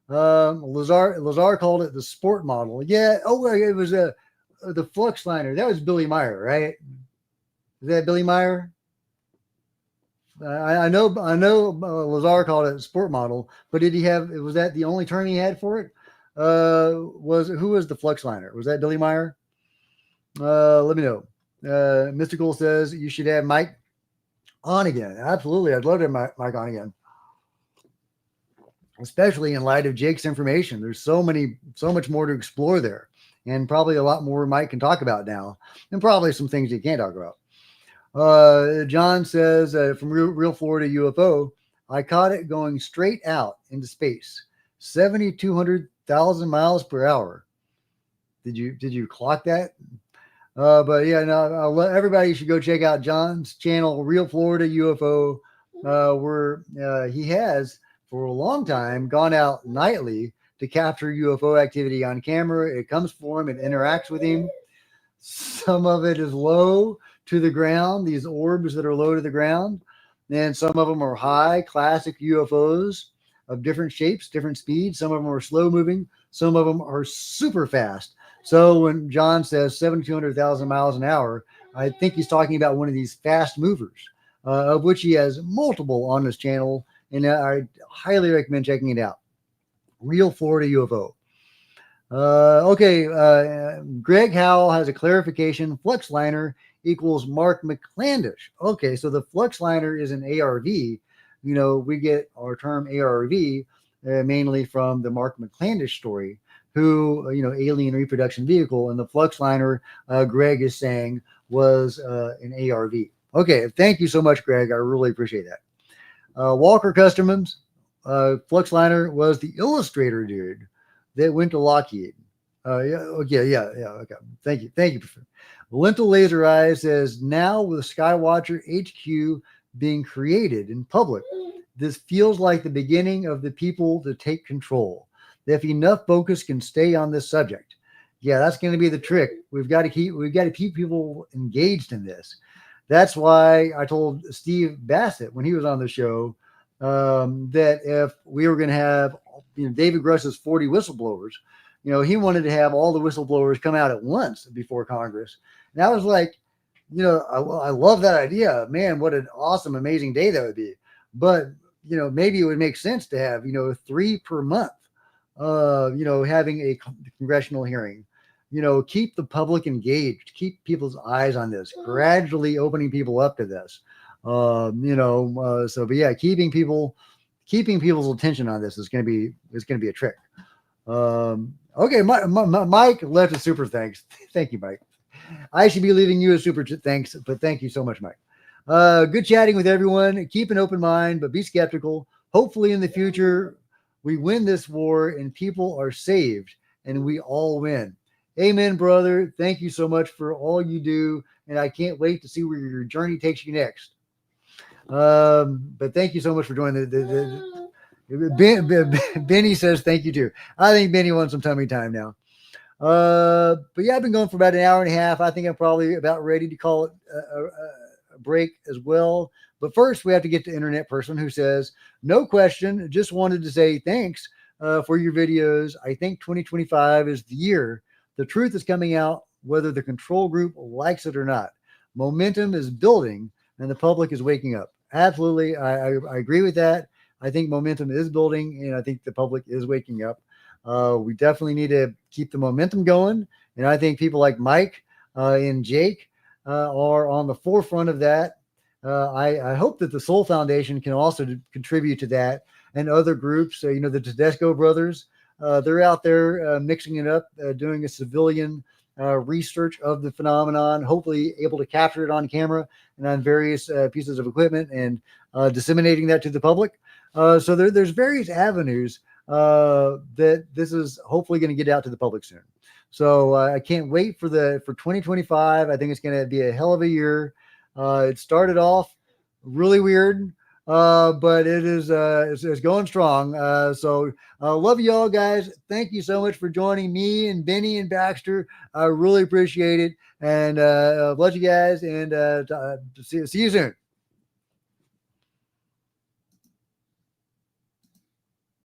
Lazar called it the sport model. Yeah. Oh, it was the Fluxliner. That was Billy Meyer, right? Is that Billy Meyer? I know Lazar called it a sport model, but was that the only term he had for it? Who was the Fluxliner? Was that Billy Meyer? Let me know. Mystical says you should have Mike on again. Absolutely. I'd love to have Mike on again. Especially in light of Jake's information. There's so much more to explore there, and probably a lot more Mike can talk about now, and probably some things he can't talk about. John says from Real Florida UFO, I caught it going straight out into space, 7,200,000 miles per hour. Did you clock that? But yeah, no, everybody should go check out John's channel, Real Florida UFO, where he has for a long time gone out nightly to capture UFO activity on camera. It comes for him, it interacts with him. Some of it is low to the ground, these orbs that are low to the ground, and some of them are high, classic UFOs of different shapes, different speeds. Some of them are slow moving, some of them are super fast. So when John says 7,200,000 miles an hour, I think he's talking about one of these fast movers, of which he has multiple on his channel, and I highly recommend checking it out. Real Florida UFO. Greg Howell has a clarification. Fluxliner equals Mark McClandish. Okay, so the Fluxliner is an ARV. You know, we get our term ARV mainly from the Mark McClandish story, who, alien reproduction vehicle, and the Fluxliner, Greg is saying, was an ARV. Okay, thank you so much, Greg. I really appreciate that. Walker Customs, Fluxliner was the illustrator dude that went to Lockheed. Okay. Thank you. Lentil Laser Eye says, now with Skywatcher HQ being created in public, this feels like the beginning of the people to take control. If enough focus can stay on this subject, yeah, that's going to be the trick. We've got to keep people engaged in this. That's why I told Steve Bassett when he was on the show that if we were going to have, David Grush's 40 whistleblowers, he wanted to have all the whistleblowers come out at once before Congress. And I was like, I love that idea, man. What an awesome, amazing day that would be. But, maybe it would make sense to have, 3 per month, having a congressional hearing, keep the public engaged, keep people's eyes on this, gradually opening people up to this, but yeah, keeping people's attention on this is going to be a trick. Okay. Mike left a super thanks. Thank you, Mike. I should be leaving you a super thanks, but thank you so much, Mike. Good chatting with everyone. Keep an open mind, but be skeptical. Hopefully in the future, we win this war and people are saved and we all win. Amen, brother. Thank you so much for all you do. And I can't wait to see where your journey takes you next. But thank you so much for joining Benny says thank you too. I think Benny wants some tummy time now. But yeah, I've been going for about an hour and a half. I think I'm probably about ready to call it a break as well. But first, we have to get to Internet Person who says, no question, just wanted to say thanks for your videos. I think 2025 is the year. The truth is coming out, whether the control group likes it or not. Momentum is building and the public is waking up. Absolutely. I agree with that. I think momentum is building and I think the public is waking up. We definitely need to keep the momentum going. And I think people like Mike and Jake are on the forefront of that. I hope that the Soul Foundation can also contribute to that, and other groups, the Tedesco brothers, they're out there mixing it up, doing a civilian research of the phenomenon, hopefully able to capture it on camera and on various pieces of equipment and disseminating that to the public. So there's various avenues that this is hopefully going to get out to the public soon. So I can't wait for 2025. I think it's going to be a hell of a year. It started off really weird, but it's going strong. So love you all, guys. Thank you so much for joining me and Benny and Baxter. I really appreciate it. And love you guys, and see you soon.